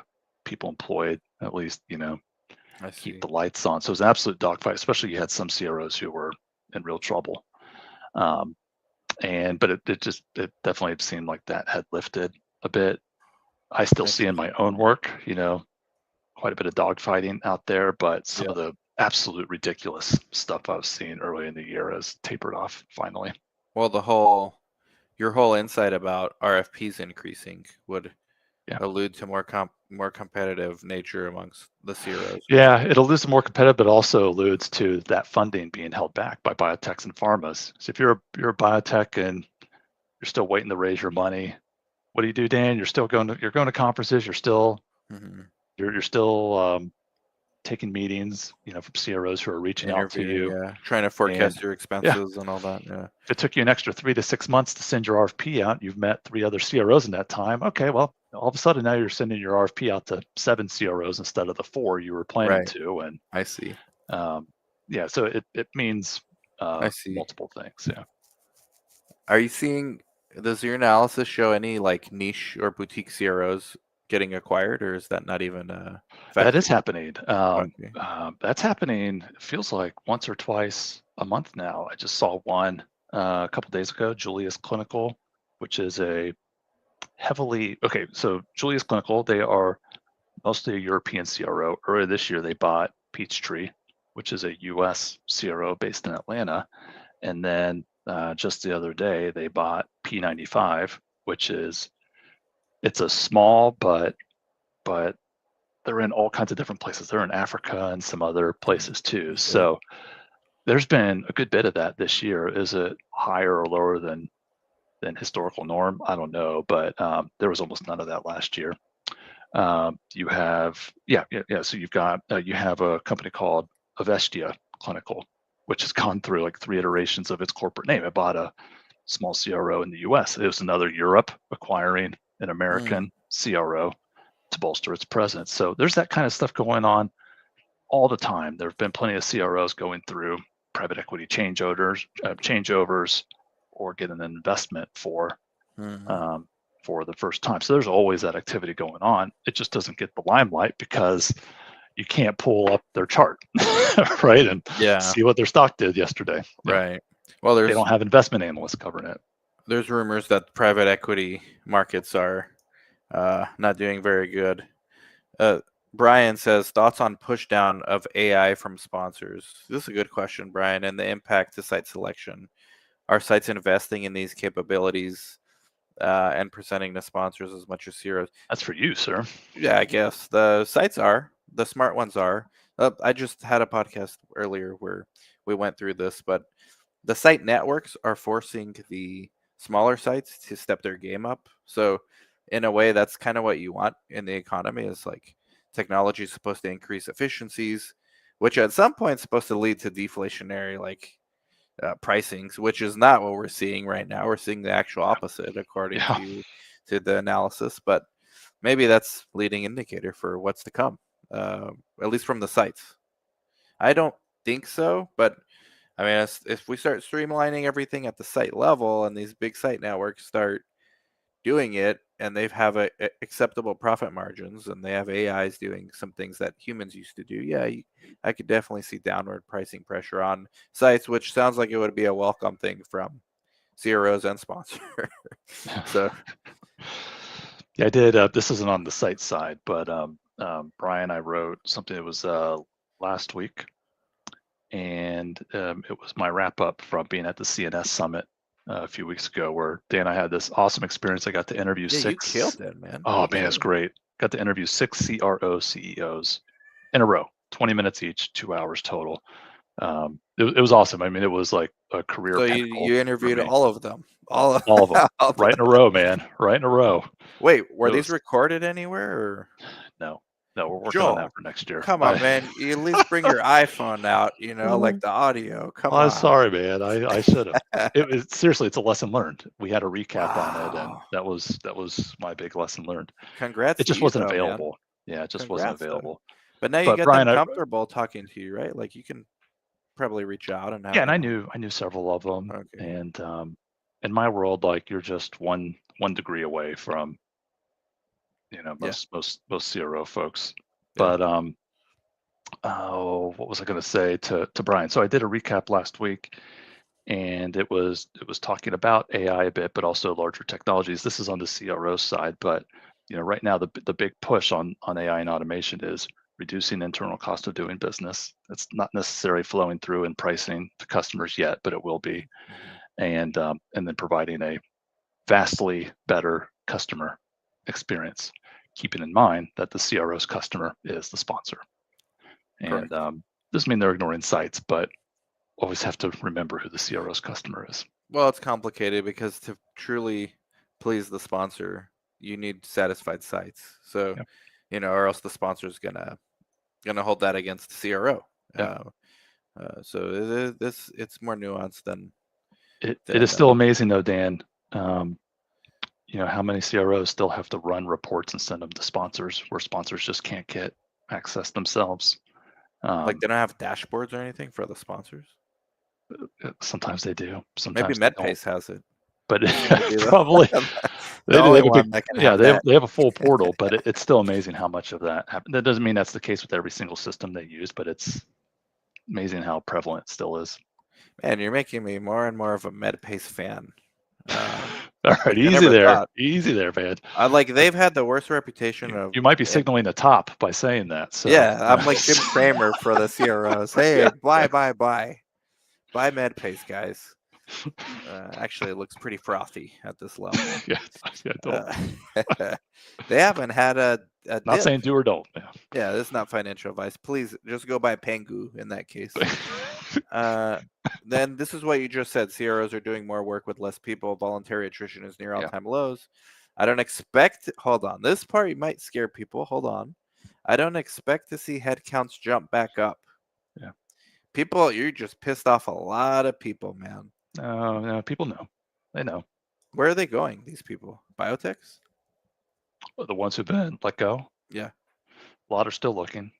people employed, at least, I keep see. the lights on. So it was an absolute dogfight, especially you had some CROs who were in real trouble. Um, but it definitely seemed like that had lifted a bit. I still I see in see. my own work, quite a bit of dogfighting out there, but some Yeah. of the absolute ridiculous stuff I was seeing early in the year has tapered off finally. Well, your whole insight about RFPs increasing would Yeah. allude to more competitive nature amongst the CROs. Yeah, it'll lose more competitive, but also alludes to that funding being held back by biotechs and pharmas. So if you're a biotech and you're still waiting to raise your money, what do you do, Dan? You're going to conferences, Hmm. you're still taking meetings, from CROs who are reaching out to Interviewing, you. yeah, trying to And forecast your yeah, expenses and all that. Yeah. if it took you an extra 3 to 6 months to send your RFP out, you've met 3 other CROs in that time. Okay, well, all of a sudden now you're sending your RFP out to 7 CROs instead of the 4 you were planning Right. to. And I see. um, yeah, so it means I see. multiple things. Yeah, Are you seeing, does your analysis show any like niche or boutique CROs getting acquired, or is that not even a that factor? is happening. Okay. That's happening. It feels like once or twice a month now. I just saw one a couple days ago, Julius Clinical, which is a heavily okay. So Julius Clinical, they are mostly a European CRO. Earlier this year, they bought Peachtree, which is a US CRO based in Atlanta. And then just the other day, they bought P95, which it's a small, but they're in all kinds of different places. They're in Africa and some other places too. Okay. So there's been a good bit of that this year. Is it higher or lower than historical norm? I don't know, but there was almost none of that last year. You have, yeah, yeah, yeah. So you have a company called Avestia Clinical, which has gone through like 3 iterations of its corporate name. It bought a small CRO in the US. It was another Europe acquiring an Mm, American CRO to bolster its presence. So there's that kind of stuff going on all the time. There have been plenty of CROs going through private equity changeovers, or getting an investment mhm. um, for the first time. So there's always that activity going on. It just doesn't get the limelight because you can't pull up their chart, right, and Yeah. see what their stock did yesterday. Yeah, Right. Well, they don't have investment analysts covering it. there's rumors that private equity markets are not doing very good. Uh, Brian says thoughts on push down of AI from sponsors. This is a good question, Brian, and the impact to site selection. Are sites investing in these capabilities and presenting to sponsors as much as CROs? That's for you, sir. Yeah, I guess the sites are, the smart ones are. I just had a podcast earlier where we went through this, but the site networks are forcing the smaller sites to step their game up. So in a way, that's kind of what you want in the economy, is like technology is supposed to increase efficiencies, which at some point is supposed to lead to deflationary like pricings, which is not what we're seeing right now. We're seeing the actual opposite according Yeah, to the analysis, but maybe that's leading indicator for what's to come, at least from the sites. I don't think so, but I mean, if we start streamlining everything at the site level and these big site networks start doing it and they have acceptable profit margins and they have AIs doing some things that humans used to do, yeah, I could definitely see downward pricing pressure on sites, which sounds like it would be a welcome thing from CROs and sponsor. So, yeah. I did. This isn't on the site side, but Brian, I wrote something that was last week, and it was my wrap up from being at the CNS summit a few weeks ago, where Dan and I had this awesome experience. I got to interview yeah, you six. killed it, man. Oh Good man, it's job. great. Got to interview 6 CRO CEOs in a row, 20 minutes each, 2 hours total. It was awesome. I mean, it was like a career So pinnacle you for interviewed me. all of them, all of, All of them, all of right in a them. row, man, right in a row. Wait, It were these was recorded anywhere? Or? no, no, we're working on that Joel, for next year. come on, man. You at least bring your iPhone out, like the audio. Come I'm on. sorry, man. I should have. It was seriously, it's a lesson learned. We had a recap on it, and Wow. that was my big lesson learned. Congrats It to just you, wasn't though, man. available. Yeah, it just wasn't Congrats, though. available. But now you But got them Brian, comfortable talking to you, right? Like you can probably reach out and yeah, have and them. I knew several of them, Okay. and in my world, like you're just one degree away from Yeah. Most CRO folks. Yeah. But oh, what was I going to say to Brian? So I did a recap last week, and it was talking about AI a bit, but also larger technologies. This is on the CRO side, but right now the big push on AI and automation is reducing internal cost of doing business. It's not necessarily flowing through in pricing to customers yet, but it will be, Mhm. and then providing a vastly better customer experience, keeping in mind that the CRO's customer is the sponsor. And Correct. doesn't mean they're ignoring sites, but always have to remember who the CRO's customer is. Well, it's complicated because to truly please the sponsor, you need satisfied sites. So, Yeah, or else the sponsor's gonna hold that against the CRO. yeah. So it's more nuanced than It is than still amazing though, Dan. Um, how many CROs still have to run reports and send them to sponsors where sponsors just can't get access themselves. like Um, they don't have dashboards or anything for the sponsors. Sometimes they do, Maybe sometimes they don't. MedPace has it. But They seem to be the probably the they only have a big, one that can yeah, have that. they have a full portal, but it's still amazing how much of that happens. That doesn't mean that's the case with every single system they use, but it's amazing how prevalent it still is. Man, you're making me more and more of a MedPace fan. All right, Which I never thought. easy there, man. Like they've had the worst reputation of. You might be And signaling the top by saying that. So yeah, I'm like Jim Cramer for the CROs. Hey, yeah, buy MedPace, guys. Actually, it looks pretty frothy at this level. yeah, yeah, don't. Uh, they haven't had a Not dip. saying do or don't. Yeah. Yeah, this is not financial advice. Please just go buy Pengu in that case. Uh, then this is what you just said. CROs are doing more work with less people. Voluntary attrition is near Yeah. all-time lows. I don't expect. Hold on. This part might scare people. Hold on. I don't expect to see headcounts jump back up. Yeah. People, you just pissed off a lot of people, man. No, people know. They know. Where are they going? These people, biotechs? The ones who've been let go, Yeah. a lot are still looking.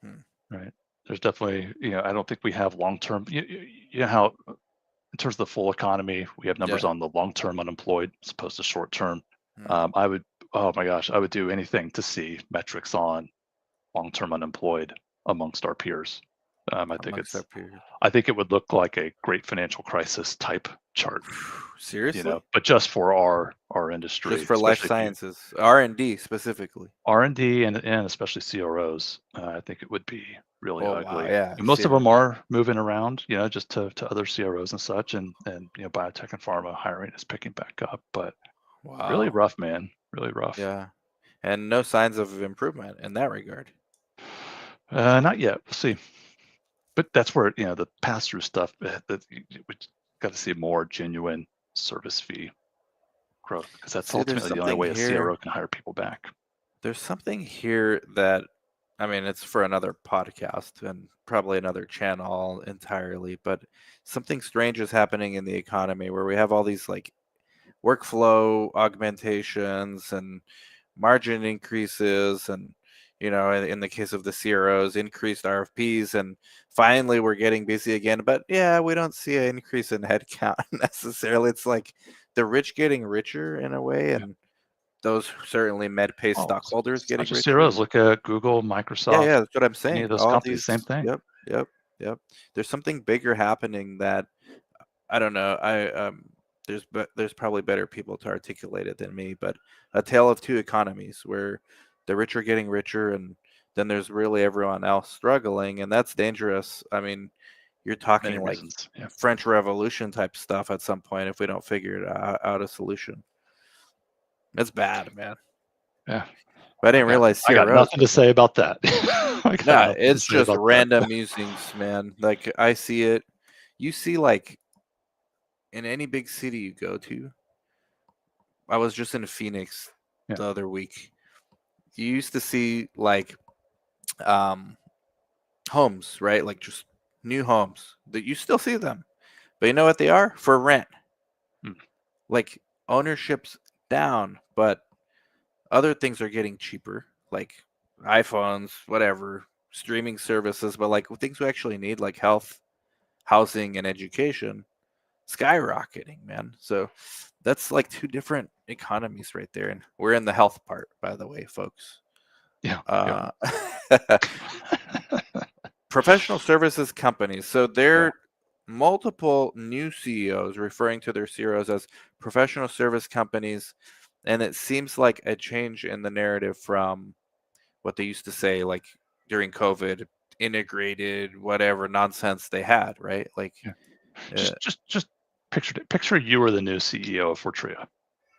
Hmm. Right. There's definitely, I don't think we have long term. You know how, in terms of the full economy, we have numbers Yeah. on the long term unemployed as opposed to short term. Hmm. I would, oh my gosh, I would do anything to see metrics on long term unemployed amongst our peers. Amongst our peers. I think it would look like a great financial crisis type chart, Seriously? but just for our Just industry, for life especially if you sciences, R&D specifically. R&D and especially CROs, I think it would be really Oh wow, ugly. yeah. And most of Serious. them are moving around, just to other CROs and such, and biotech and pharma hiring is picking back up, but really Wow. rough, man, really rough. Yeah. And no signs of improvement in that regard. Not yet. We'll see. But that's where the pass-through stuff that we got to see more genuine service fee growth, because that's See, there's ultimately the only something way a here. CRO can hire people back. There's something here that, I mean, it's for another podcast and probably another channel entirely, but something strange is happening in the economy where we have all these like workflow augmentations and margin increases and in the case of the CROs, increased RFPs, and finally we're getting busy again. But yeah, we don't see an increase in headcount necessarily. It's like the rich getting richer in a way, Yeah. and those certainly MedPay Oh, stockholders it's not getting just richer. CROs. Look at Google, Yeah, Microsoft, yeah, that's what I'm any saying. of those All companies, same these, thing. yep, yep, yep. There's something bigger happening that I don't know. There's probably better people to articulate it than me, but a tale of two economies where the rich are getting richer and then there's really everyone else struggling, and that's dangerous. I mean, you're Many talking like reasons. Yeah. French Revolution type stuff at some point if we don't figure it out a solution. It's bad, man. Yeah. But I didn't realize I got CROs nothing were to the. say about that. I got Nah, nothing to it's say just about that. random musings, man. Like I see it. You see, like in any big city you go to. I was just in Phoenix Yeah. the other week. You used to see like um homes, right? Like just new homes. That you still see them. But you know what they are? For rent. Hmm. Like ownership's down, but other things are getting cheaper, like iPhones, whatever, streaming services, but like things we actually need, like health, housing, and education, skyrocketing, man. So that's like two different economies right there, and we're in the health part, by the way, folks. Yeah. Yeah. Uh, professional services companies. So Yeah. they're multiple new CEOs referring to their CROs as professional service companies, and it seems like a change in the narrative from what they used to say, like during COVID, integrated whatever nonsense they had, right? Like, Yeah. uh, Just picture you are the new CEO of Fortrea.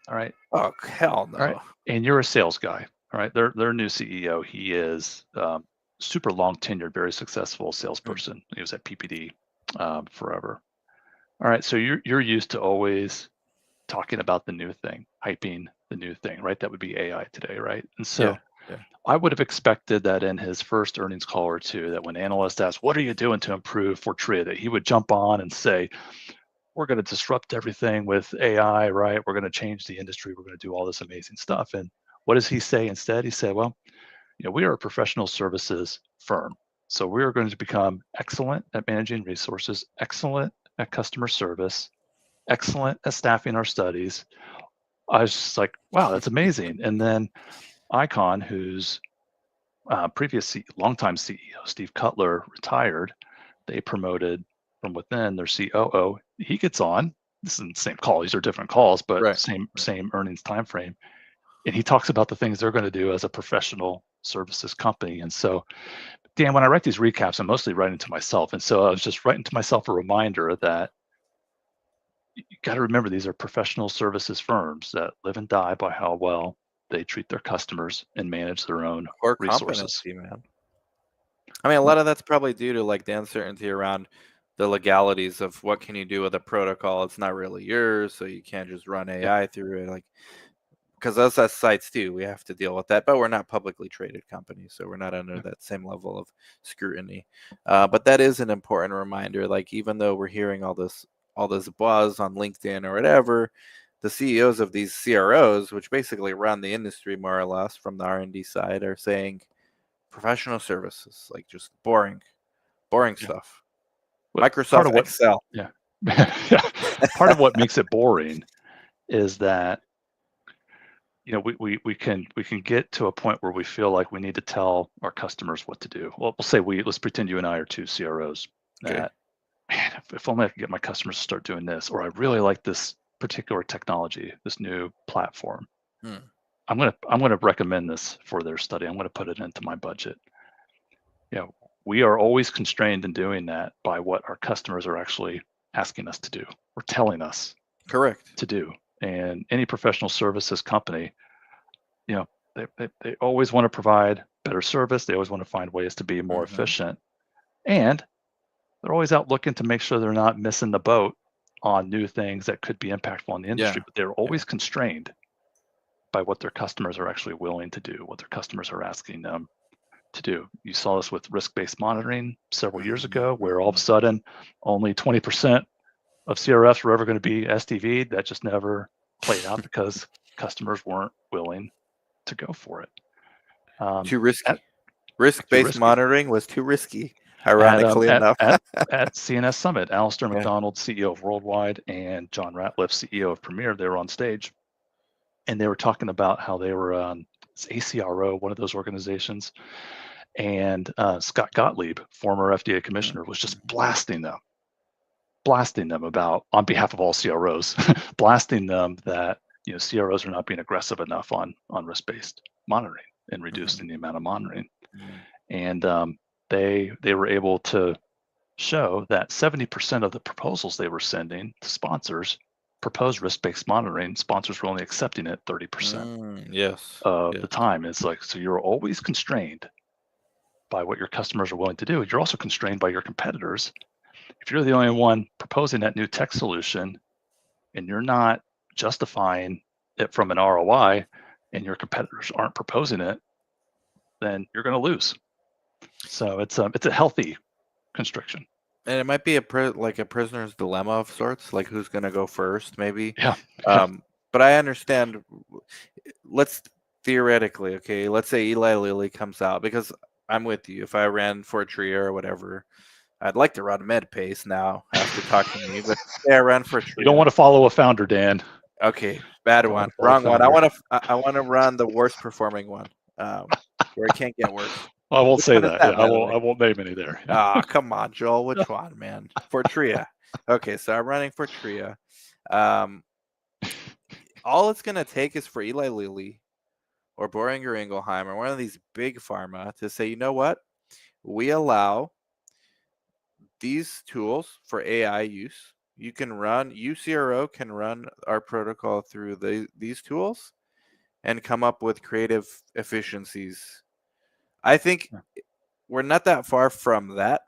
All right. oh hell All right. no. And you're a sales guy. All right. Their new CEO, he is super long tenured, very successful Mm, salesperson. He was at PPD forever. All right. So you're used to always talking about the new thing, hyping the new thing, right? That would be AI today, right? And yeah, so yeah, I would have expected that in his first earnings call or two, that when analysts asked, "What are you doing to improve Fortrea?" that he would jump on and say, "We're going to disrupt everything with AI, right? We're going to change the industry. We're going to do all this amazing stuff." And what does he say instead? He said, "Well, we are a professional services firm. So we are going to become excellent at managing resources, excellent at customer service, excellent at staffing our studies." I was just like, wow, that's amazing. And then Icon, whose longtime CEO, Steve Cutler, retired, they promoted from within their COO. He gets on. This is the same call. These are different calls, but right, right. same earnings time frame. And he talks about the things they're going to do as a professional services company. And so, Dan, when I write these recaps, I'm mostly writing to myself. And so I was just writing to myself a reminder that you got to remember these are professional services firms that live and die by how well they treat their customers and manage their own Core resources. competency, man. I mean, a lot of that's probably due to like the uncertainty around the legalities of what can you do with a protocol. It's not really yours, so you can't just run Yeah, AI through it. Like, because us as sites too, we have to deal with that. But we're not publicly traded companies, so we're not under yeah, that same level of scrutiny. But that is an important reminder. Like, even though we're hearing all this buzz on LinkedIn or whatever, the CEOs of these CROs, which basically run the industry more or less from the R&D side, are saying professional services, like just boring yeah. stuff. But part Microsoft of what, Excel. yeah, yeah, part of what makes it boring is that we can get to a point where we feel like we need to tell our customers what to do. Well, let's pretend you and I are two CROs Okay. that, man, if only I could get my customers to start doing this, or I really like this particular technology, this new platform. Hmm. I'm gonna recommend this for their study. I'm gonna put it into my budget. You know, we are always constrained in doing that by what our customers are actually asking us to do or telling us Correct. to do. And any professional services company, you know, they always want to provide better service. They always want to find ways to be more Hmm. efficient. And they're always out looking to make sure they're not missing the boat on new things that could be impactful on the industry, Yeah. but they're Yeah. always constrained by what their customers are actually willing to do, what their customers are asking them to do. You saw this with risk-based monitoring several years Hmm. ago, where all of a Hmm. sudden only 20% of CRFs were ever going to be SDV'd. That just never played out because customers weren't willing to go for it. Too At risky. Too Risk-based risky. monitoring was too risky, At ironically enough. CNS Summit, Alistair Yeah. McDonald, CEO of Worldwide, and John Ratliff, CEO of Premier, they were on stage, and they were talking about how they were it's ACRO, one of those organizations, and Scott Gottlieb, former FDA commissioner, was just Mhm. blasting them about, on behalf of all CROs, blasting them that CROs are not being aggressive enough on risk-based monitoring and Mhm. reducing the amount of monitoring. Mhm. And they were able to show that 70% of the proposals they were sending to sponsors proposed risk-based monitoring. Sponsors were only accepting it 30% Yes. of Yes. the time. It's like, so you're always constrained by what your customers are willing to do. You're also constrained by your competitors. If you're the only one proposing that new tech solution and you're not justifying it from an ROI and your competitors aren't proposing it, then you're going to lose. So it's a healthy constriction. And it might be like a prisoner's dilemma of sorts, like who's gonna go first, maybe. Yeah, yeah, Um, but I understand. Let's theoretically, okay, let's say Eli Lilly comes out because I'm with you. If I ran for a tree or whatever, I'd like to run MedPace now after talking to you, but yeah, I run for You don't Tria. want to follow a founder, Dan. Okay, bad Don't want one, to follow a wrong one. I founder. want to I want to run the worst performing one, where it can't get worse. I won't Which say one is that. Yeah, that, by the way? I won't name any there. Ah, come on, Joel. Which one, man? For Tria. Okay, so I'm running for Tria. Um, all it's gonna take is for Eli Lilly or Boehringer Ingelheim or one of these big pharma to say, you know what? We allow these tools for AI use. You can run UCRO can run our protocol through these tools and come up with creative efficiencies. I think we're not that far from that,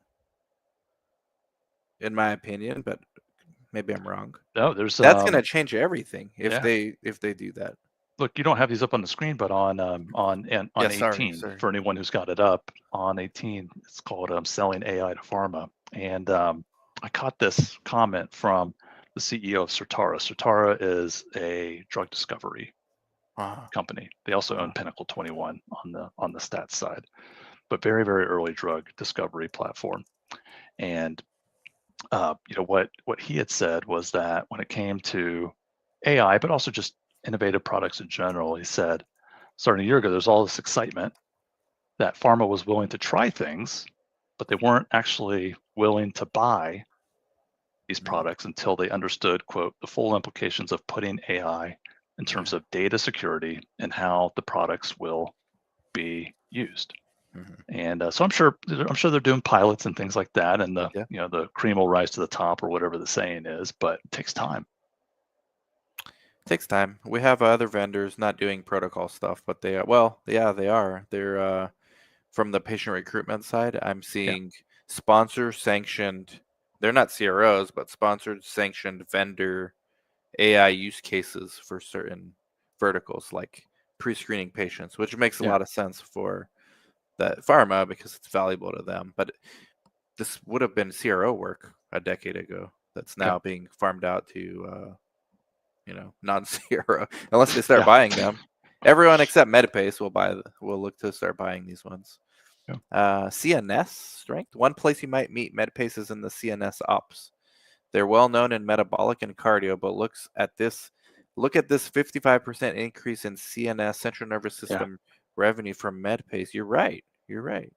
in my opinion, but maybe I'm wrong. No, there's That's gonna change everything if yeah. they do that. Look, you don't have these up on the screen, but on Yeah, sorry, 18 sorry. for anyone who's got it up on 18, it's called Selling AI to Pharma. And I caught this comment from the CEO of Certara. Certara is a drug discovery Uh-huh. company. They also own Pinnacle 21 on the stats side, but very, very early drug discovery platform. And what he had said was that when it came to AI, but also just innovative products in general, he said, starting a year ago, there's all this excitement that pharma was willing to try things, but they weren't actually willing to buy these products until they understood, quote, the full implications of putting AI in terms of data security and how the products will be used. Mhm. And so I'm sure they're doing pilots and things like that, and Yeah. the cream will rise to the top or whatever the saying is, but it takes time. Takes time. We have other vendors not doing protocol stuff, but they are, well, yeah, they are. They're from the patient recruitment side. I'm Yeah, seeing sponsor sanctioned. They're not CROs, but sponsored sanctioned vendor AI use cases for certain verticals like pre-screening patients, which makes a yeah, lot of sense for that pharma because it's valuable to them. But this would have been CRO work a decade ago that's okay, now being farmed out to non-CRO unless they start yeah, buying them. Everyone except MedPace will look to start buying these ones. yeah, CNS strength. One place you might meet MedPace is in the CNS ops. They're well known in metabolic and cardio, but look at this 55% increase in CNS central nervous yeah. system revenue from MedPace. You're right. You're right.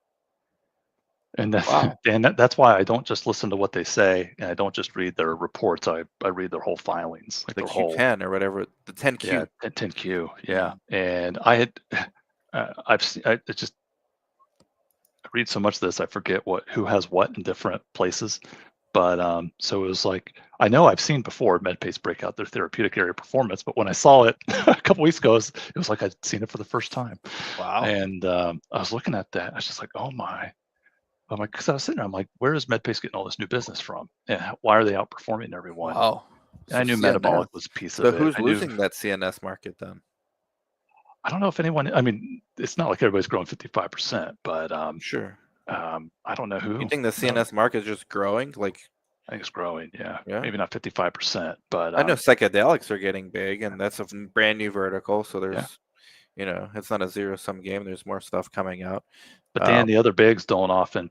And that, Wow. and that's why I don't just listen to what they say, and I don't just read their reports. I read their whole filings, like The their whole Q10 or whatever, the 10Q. 10Q. Yeah, Mhm. and I had I've seen, it's just I read so much of this, I forget who has what in different places. But so it was like I know I've seen before MedPace break out their therapeutic area performance, but when I saw it a couple weeks ago, it was like I'd seen it for the first time. Wow. And I was looking at that, I was just like, oh my. I'm like, because I was sitting there, I'm like, where is MedPace getting all this new business from? And why are they outperforming everyone? Wow. And I So knew CNS. metabolic was a piece So of it. who's I knew, losing that CNS market then? I don't know if anyone, I mean, it's not like everybody's growing 55%, but Sure. I don't know You who. think the No, CNS market is just growing? Like, I think it's growing. Yeah. yeah. Maybe not 55%, but I know psychedelics are getting big, and that's a brand new vertical. So yeah. there's, it's not a zero sum game. There's more stuff coming out. But Um, Dan, the other bigs don't often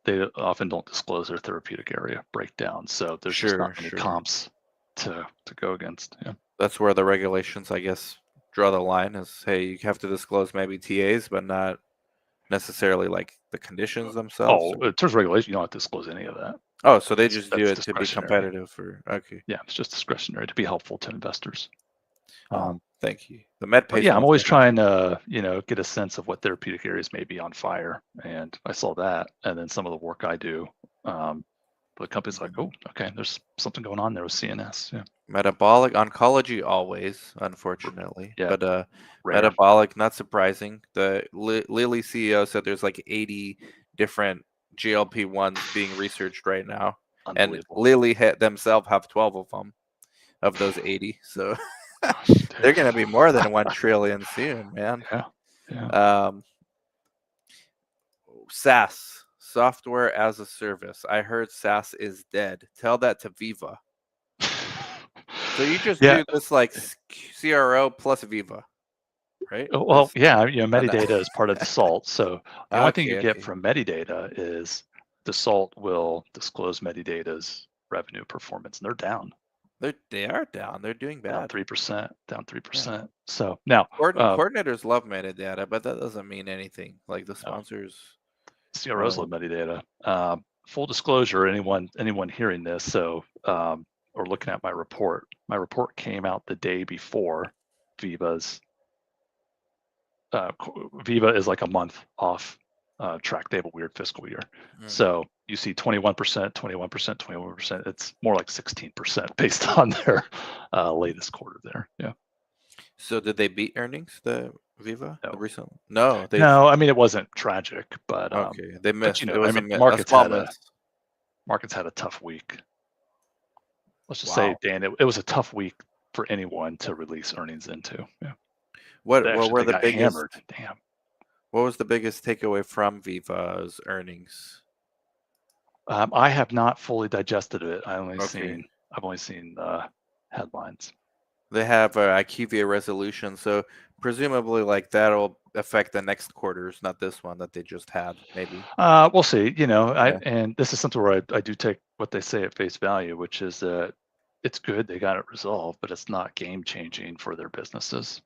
they often don't disclose their therapeutic area breakdown. So there's just not sure, many sure. comps to go against. Yeah. That's where the regulations, I guess, draw the line. Is hey, you have to disclose maybe TAs, but not necessarily like the conditions themselves. Oh, in terms of regulation, you don't have to disclose any of that. Oh, so they just do That's it to be discretionary. competitive for okay. Yeah, it's just discretionary to be helpful to investors. Oh, Um, thank you. The but MedPace yeah, I'm one's always definitely. trying to, get a sense of what therapeutic areas may be on fire. And I saw that. And then some of the work I do, the company's like, Mhm. oh, okay, there's something going on there with CNS. Yeah. Metabolic oncology always, unfortunately, Yeah. but Rare. metabolic not surprising. The Lilly CEO said there's like 80 different GLP-1s being researched right now, and Unbelievable. Lilly themselves have 12 of them of those 80. So Dude. they're going to be more than 1 trillion soon, man. Yeah. Yeah. Um, SaaS, software as a service. I heard SaaS is dead. Tell that to Viva. So you just Yeah. do this like CRO plus Viva, right? Well, This yeah, an metadata is part of the salt. So the only thing you okay, get okay. from metadata is Dassault will disclose Medidata's revenue performance, and they're down. They are down. They're doing Down bad. 3%. Down Yeah. 3%. So now, Coordinators love metadata, but that doesn't mean anything. Like the sponsors. CROs love metadata. Full disclosure, anyone hearing this, so or looking at my report came out the day before Viva's. Viva is like a month off track. They have a weird fiscal year. So you see 21%, 21%, 21%. It's more like 16% based on their latest quarter there. Yeah. So did they beat earnings, the Viva? No. The recent? No. No, I mean, it wasn't tragic, but Okay. They missed. but, It was I mean, a small miss. markets had a tough week. Let's just Wow. say, Dan, it was a tough week for anyone to release earnings into. Yeah. What were They the got biggest? hammered. Damn. What was the biggest takeaway from Viva's earnings? I have not fully digested it. I've only seen headlines. They have IQVIA resolution, so presumably like that'll affect the next quarters, not this one that they just had, maybe. We'll see. And this is something where I do take what they say at face value, which is that it's good they got it resolved, but it's not game changing for their businesses.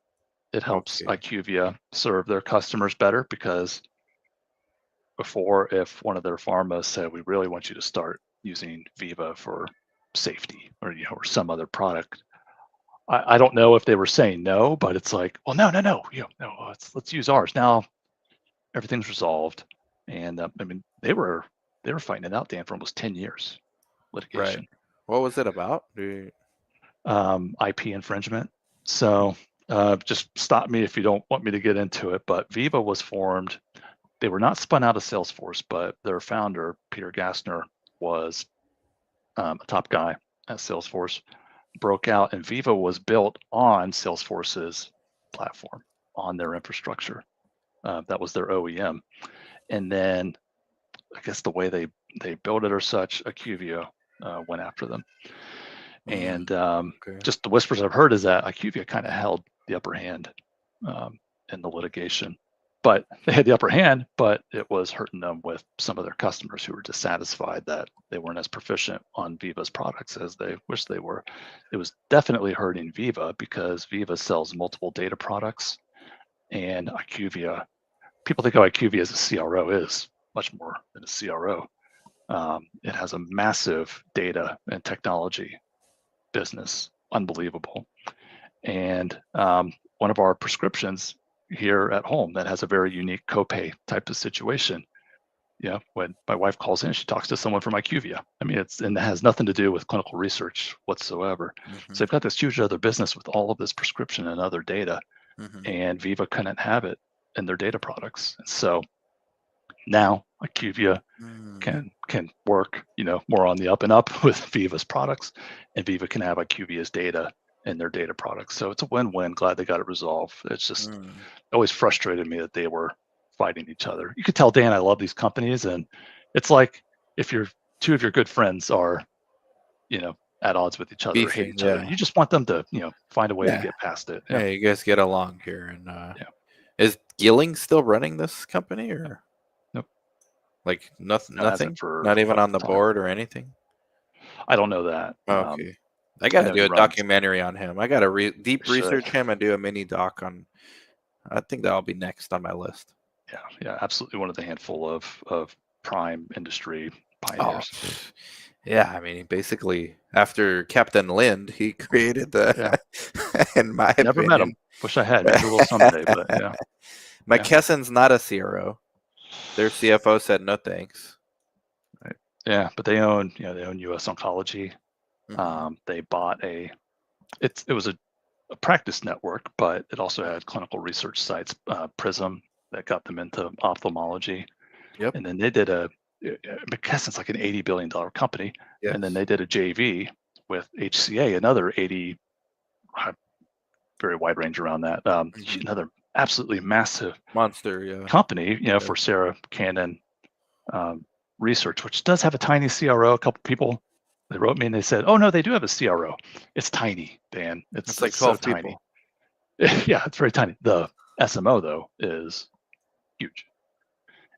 It helps IQVIA serve their customers better, because before, if one of their pharmas said, we really want you to start using Viva for safety, or or some other product, I don't know if they were saying no, but it's like, well, no, let's use ours. Now everything's resolved, and I mean, they were fighting it out, Dan, for almost 10 years, litigation. Right. What was it about? IP infringement. So just stop me if you don't want me to get into it, but Viva was formed. They were not spun out of Salesforce, but their founder, Peter Gassner, was a top guy at Salesforce, broke out, and Viva was built on Salesforce's platform, on their infrastructure. That was their OEM. And then I guess the way they built it or such, IQVIA went after them. And just the whispers I've heard is that IQVIA kind of held the upper hand in the litigation. But they had the upper hand, but it was hurting them with some of their customers who were dissatisfied that they weren't as proficient on Viva's products as they wish they were. It was definitely hurting Viva, because Viva sells multiple data products, and IQVIA, people think of IQVIA as a CRO, is much more than a CRO. It has a massive data and technology business, unbelievable. And one of our prescriptions here at home that has a very unique copay type of situation. When my wife calls in, she talks to someone from IQVIA. I mean, it has nothing to do with clinical research whatsoever. So they've got this huge other business with all of this prescription and other data, and Viva couldn't have it in their data products. And so now IQVIA can work, more on the up and up with Viva's products, and Viva can have IQVIA's data in their data products. So it's a win-win. Glad they got it resolved. It's just always frustrated me that they were fighting each other. You could tell, Dan, I love these companies, and it's like if two of your good friends are, at odds with each other, or hate each other, you just want them to, find a way to get past it. Yeah, you guys get along here. And is Gilling still running this company, or nope? Like nothing, not even on the board or anything. I don't know that. Okay. I got to do a documentary on him. I got to deep research him and do a mini doc on. I think that'll be next on my list. Yeah, absolutely. One of the handful of prime industry pioneers. Oh, yeah, I mean, basically, after Captain Lind, he created the. In my opinion, never met him. Wish I had. Maybe we'll someday. But yeah, McKesson's not a CRO. Their CFO said no thanks. Right. Yeah, but they own US Oncology. They bought it was a practice network, but it also had clinical research sites, Prism, that got them into ophthalmology. Yep. And then they did McKesson's like an $80 billion company. Yes. And then they did a JV with HCA, another 80, very wide range around that. Another absolutely massive monster company, for Sarah Cannon Research, which does have a tiny CRO. A couple people, they wrote me and they said, "Oh no, they do have a CRO. It's tiny, Dan. It's like 12 so people." Yeah, it's very tiny. The SMO though is huge,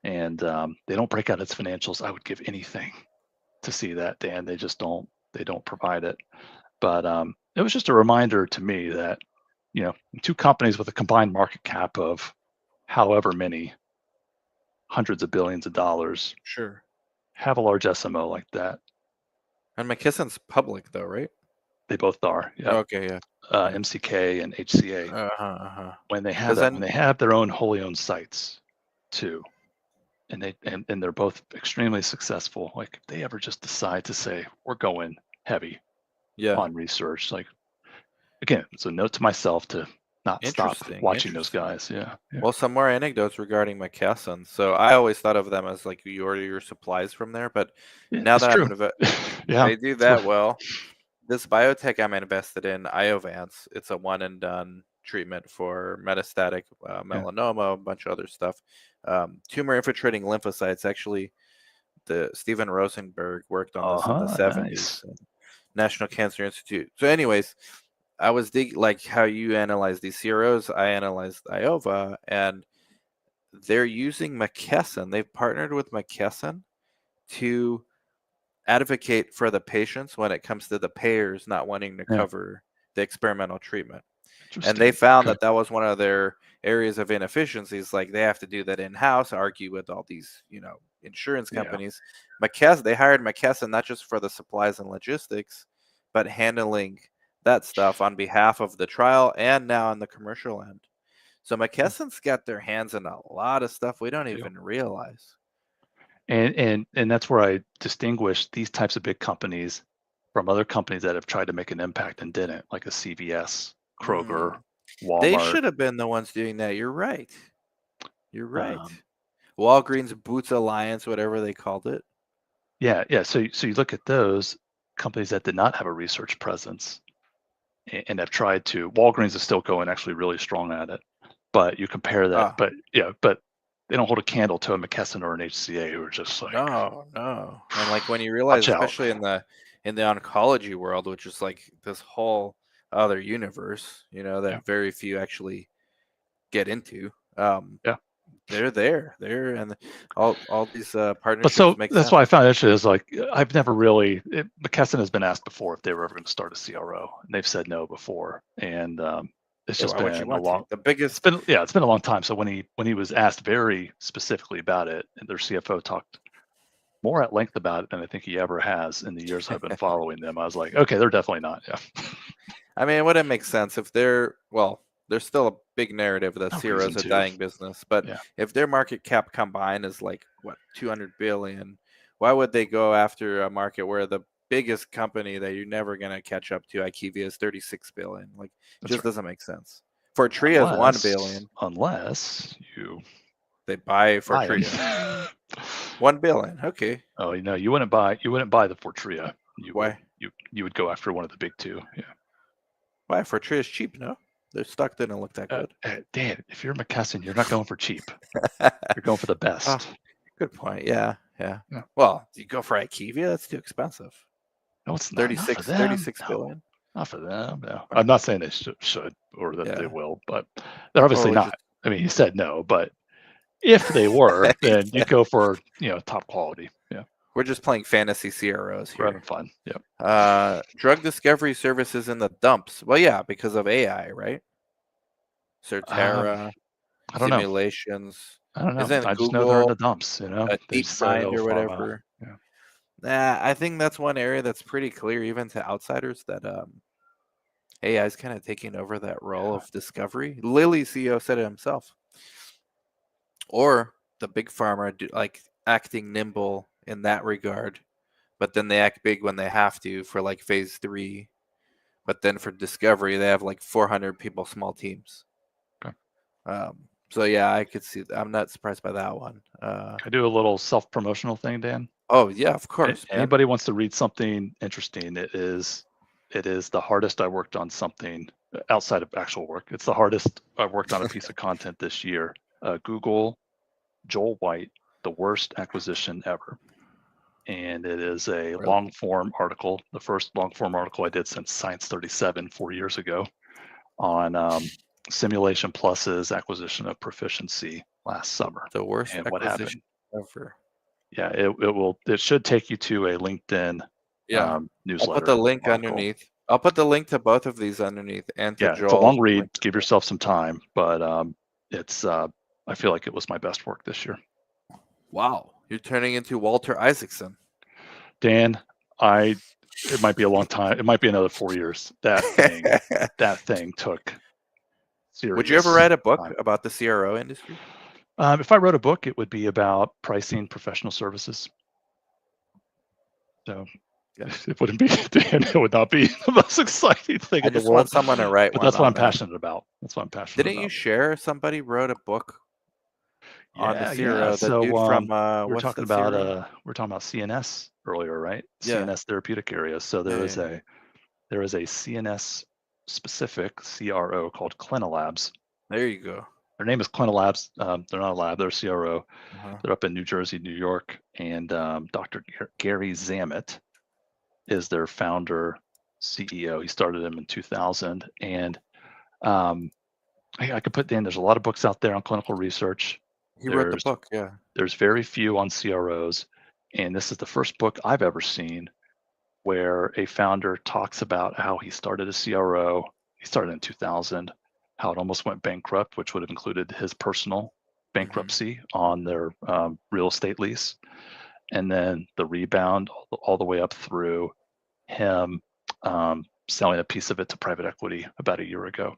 and they don't break out its financials. I would give anything to see that, Dan. They just don't. They don't provide it. But it was just a reminder to me that, two companies with a combined market cap of however many hundreds of billions of dollars Sure. have a large SMO like that. And McKesson's public though, right? They both are. Yeah. Okay, yeah. Yeah. MCK and HCA. Uh-huh, uh-huh. When they have 'Cause that, when then they have their own wholly owned sites too, and they're both extremely successful. Like if they ever just decide to say we're going heavy yeah. on research, like again, it's a note to myself to not stop watching those Interesting. guys. Yeah. Well, some more anecdotes regarding McKesson. So I always thought of them as like you order your supplies from there, but Yeah, now it's that I'm true. Yeah. they do that well. This biotech I'm invested in, Iovance, it's a one and done treatment for metastatic Yeah. melanoma, a bunch of other stuff. Tumor infiltrating lymphocytes. Actually, the Steven Rosenberg worked on this in the 70s. Nice. National Cancer Institute. So, anyways, I was like how you analyze these CROs. I analyzed Iova, and they're using McKesson. They've partnered with McKesson to advocate for the patients when it comes to the payers not wanting to Yeah. cover the experimental treatment. And they Interesting. found Okay. that was one of their areas of inefficiencies. Like they have to do that in house, argue with all these, insurance Yeah. companies. McKesson, they hired McKesson not just for the supplies and logistics, but handling that stuff on behalf of the trial and now on the commercial end. So McKesson's got their hands in a lot of stuff we don't Do. even realize. And that's where I distinguish these types of big companies from other companies that have tried to make an impact and didn't, like a CVS, Kroger, Mm. They Walmart. should have been the ones doing that. You're right. You're right. Um, Walgreens Boots Alliance, whatever they called it. yeah. So you look at those companies that did not have a research presence and have tried to. Walgreens is still going actually really strong at it, but you compare that. Ah, But they don't hold a candle to a McKesson or an HCA who are just like, no, no. And like when you realize, watch out. especially in the oncology world, which is like this whole other universe, Yeah. that very few actually get into. Yeah. They're there. They're and all these But partnerships so make that's sense. why I found it interesting is like I've never really McKesson has been asked before if they were ever going to start a CRO, and they've said no before, and it's Yeah, just why would you been a want to? long. The biggest. It's been a long time. So when he was asked very specifically about it, and their CFO talked more at length about it than I think he ever has in the years I've been following them. I was like, okay, they're definitely not. Yeah, I mean, it wouldn't make sense if there's still a big narrative that no Zero reason is a to. dying business, but Yeah, if their market cap combined is like what 200 billion, why would they go after a market where the biggest company that you're never gonna catch up to, IQVIA, is 36 billion? Like, it that's just right. doesn't make sense. Fortrea is 1 Unless billion. unless you They buy buy them. Fortrea, 1 billion. Okay, Oh, you wouldn't buy the Fortrea. why? You would go after one of the big two. Yeah. Why Fortrea is cheap? No, their stock didn't look that good. Dan, if you're McKesson, you're not going for cheap. You're going for the Oh, best. good point. Yeah, yeah. Yeah. Well, you go for IQVIA, that's too expensive. No, it's not for 36, them. 36 No, billion. not for them. No, Why? I'm not saying they should or that they Yeah. will, but they're Or obviously we just not. I mean, he said no, but if they were, then you go for top quality. Yeah, we're just playing fantasy CROs we're having here. fun. Yep. Drug discovery services in the dumps. Well, yeah, because of AI, right? Um, Certera, I don't know. simulations. I don't know. Isn't I just know they're in the Google dumps. a They deep just said, mind "Oh, or pharma." whatever? Yeah. Nah, I think that's one area that's pretty clear, even to outsiders, that AI is kind of taking over that role Yeah. of discovery. Lilly CEO said it himself. Or the big pharma like acting nimble in that regard, but then they act big when they have to for like phase 3. But then for discovery, they have like 400 people, small teams. Okay. So yeah, I could see. I'm not surprised by that one. I do a little self-promotional thing, Dan. Oh yeah, of course, man. Anybody wants to read something interesting, it is the hardest I worked on something outside of actual work. It's the hardest I've worked on a piece of content this year. Google Joel White, the worst acquisition ever. And it is a Really? long form article, the first long form article I did since Science 37 4 years ago on Simulation Plus's acquisition of Proficiency last summer The worst and what happened. acquisition. Ever. Yeah, it should take you to a LinkedIn Yeah. I'll put newsletter the link article. underneath. I'll put the link to both of these underneath and to Yeah, it's a long Joel's read. link. Give yourself some time, but it's I feel like it was my best work this year. Wow. You're turning into Walter Isaacson. Dan, it might be a long time. It might be another 4 years. That thing took Would you ever serious write a book time. about the CRO industry? If I wrote a book, it would be about pricing professional services. So Yeah. it wouldn't be, Dan, it would not be the most exciting thing I in the just want world. someone to write But one that's what on I'm that. passionate about. That's what I'm passionate Didn't you about. share somebody wrote a book on the Yeah. CRO? The So dude from we were what's talking that about CRO? CNS earlier, right? Yeah. CNS therapeutic areas. So Yeah, there yeah, is yeah. a CNS specific CRO called Clinilabs. There you go. Their name is Clinilabs. They're not a lab, they're a CRO. Uh-huh. They're up in New Jersey, New York, and Dr. Gary Zamet is their founder CEO. He started them in 2000, and um, I could put in. There's a lot of books out there on clinical research. He wrote the There's book, yeah. there's very few on CROs, and this is the first book I've ever seen where a founder talks about how he started a CRO. He started in 2000, how it almost went bankrupt, which would have included his personal Mm-hmm. bankruptcy on their real estate lease, and then the rebound all the way up through him selling a piece of it to private equity about a year ago.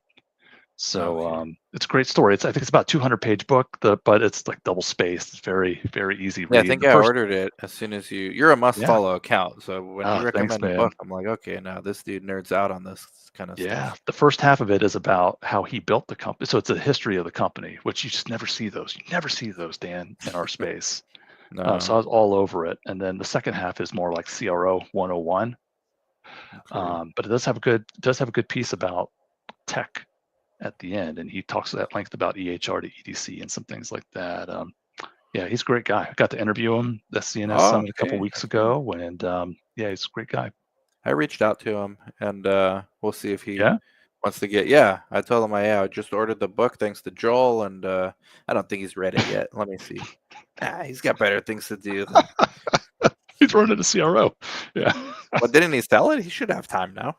So Okay. it's a great story. I think it's about 200-page book, but it's like double spaced. It's very, very easy Yeah, I read. think The I first, ordered it as soon as you're a must yeah. follow account. So when you Oh, thanks, recommend a man. book, I'm like, okay, now this dude nerds out on this kind of Yeah, stuff. the first half of it is about how he built the company. So it's a history of the company, which you just never see those. You never see those, Dan, in our space. So No. I was all over it. And then the second half is more like CRO 101. Okay. But it does have a good piece about tech at the end, and he talks at length about EHR to EDC and some things like that. Yeah, he's a great guy. I got to interview him at CNS Oh, Summit a couple okay. weeks That's good. ago, and yeah, he's a great guy. I reached out to him and we'll see if he Yeah. wants to get yeah. I told him I just ordered the book thanks to Joel and I don't think he's read it yet. Let me see. He's got better things to do than He's running a CRO. Yeah. Well, didn't he sell it? He should have time now.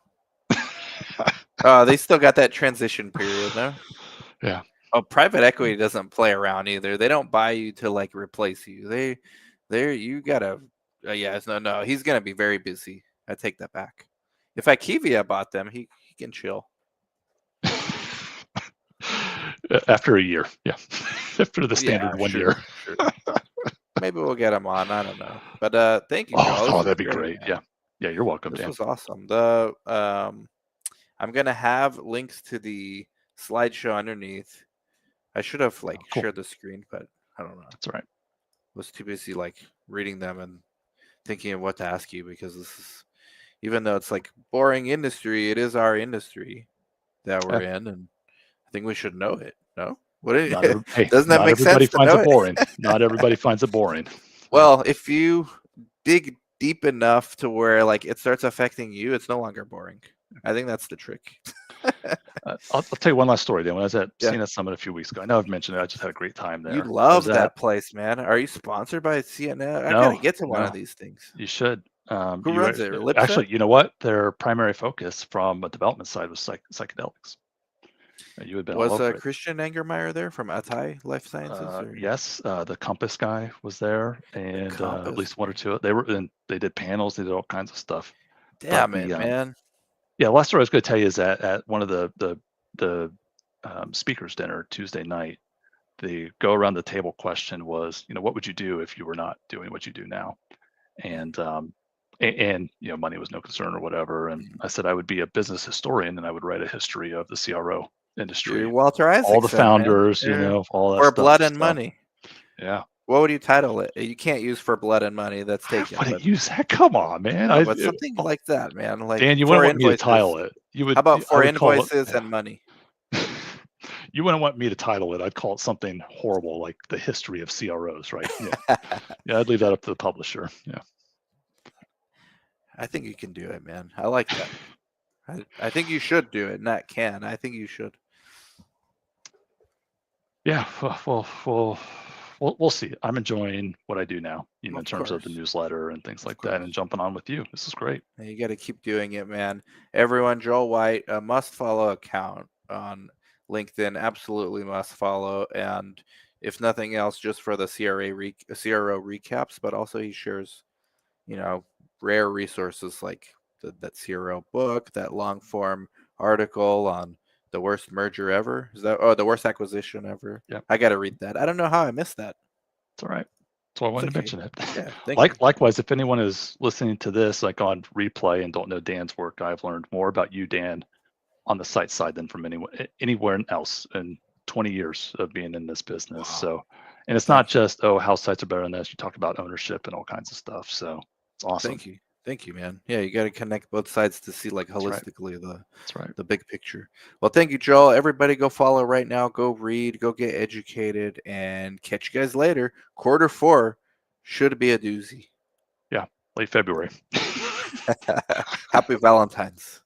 They still got that transition period, no? Yeah. Oh, private equity doesn't play around either. They don't buy you to like replace you. You gotta. Yeah, no. He's gonna be very busy. I take that back. If IKEA bought them, he can chill. After a year. Yeah. After the Yeah, standard 1 year. sure. Maybe we'll get him on. I don't know. But thank you, Oh, Joel. This oh, was that'd be great, great. man. Yeah. Yeah, you're welcome, This Dan. was awesome. I'm gonna have links to the slideshow underneath. I should have like Cool. shared the screen, but I don't know. That's all right. Was too busy like reading them and thinking of what to ask you because this is even though it's like boring industry, it is our industry that we're Yeah. in, and I think we should know it. No, what Hey, doesn't that not make everybody sense to finds know it it? boring. Not everybody finds it boring. Well, if you dig deep enough to where like it starts affecting you, it's no longer boring. I think that's the trick. I'll tell you one last story. Then, when I was at Yeah, CNS Summit a few weeks ago, I know I've mentioned it. I just had a great time you there. I was love at that place, man. Are you sponsored by CNN? I gotta no, get to one of no. these things. You should. Who runs it? Lipset? Actually, you know what? Their primary focus from a development side was psychedelics. You had been all Was over it. Christian Angermeyer there from Atai Life Sciences? Or Yes, the Compass guy was there, the and at Compass? least one or two. They were and they did panels. They did all kinds of stuff. But Damn it, man. yeah, last story I was going to tell you is that at one of the speakers dinner Tuesday night, the go around the table question was, what would you do if you were not doing what you do now? And money was no concern or whatever. And I said I would be a business historian and I would write a history of the CRO You're industry, Walter all the Isaacson, man. founders, Yeah. all that For stuff. Blood and So Money. yeah, What would you title it? You can't use For Blood and Money. That's I taken. wouldn't But use that. Come on, man. no, but something like that, man. Like Dan, you wouldn't for want me to invoices. title it. How about I for would call it. invoices Yeah. and money? You wouldn't want me to title it. I'd call it something horrible like the history of CROs, right? Yeah. Yeah, I'd leave that up to the publisher. Yeah. I think you can do it, man. I like that. I think you should do it, not can. I think you should. Yeah. Well, we'll see. I'm enjoying what I do now, in Of terms of the course. newsletter and things Of like that, and course. jumping on with you. This is great. And you got to keep doing it, man. Everyone, Joel White, a must follow account on LinkedIn. Absolutely must follow. And if nothing else, just for the CRO recaps, but also he shares, rare resources like that CRO book, that long form article on the worst merger ever. The worst acquisition ever? Yep. I got to read that. I don't know how I missed that. It's all right. That's why I It's wanted to okay. mention it. Yeah, thank you. Likewise, if anyone is listening to this like on replay and don't know Dan's work, I've learned more about you, Dan, on the site side than from anywhere else in 20 years of being in this business. Wow. So, and Well, it's not thank you. just, how sites are better than this. You talked about ownership and all kinds of stuff. So it's awesome. Thank you, man. Yeah, you got to connect both sides to see like That's right. holistically That's right. the big picture. Well, thank you, Joel. Everybody go follow right now. Go read, go get educated, and catch you guys later. Q4 should be a doozy. Yeah. Late February. Happy Valentine's.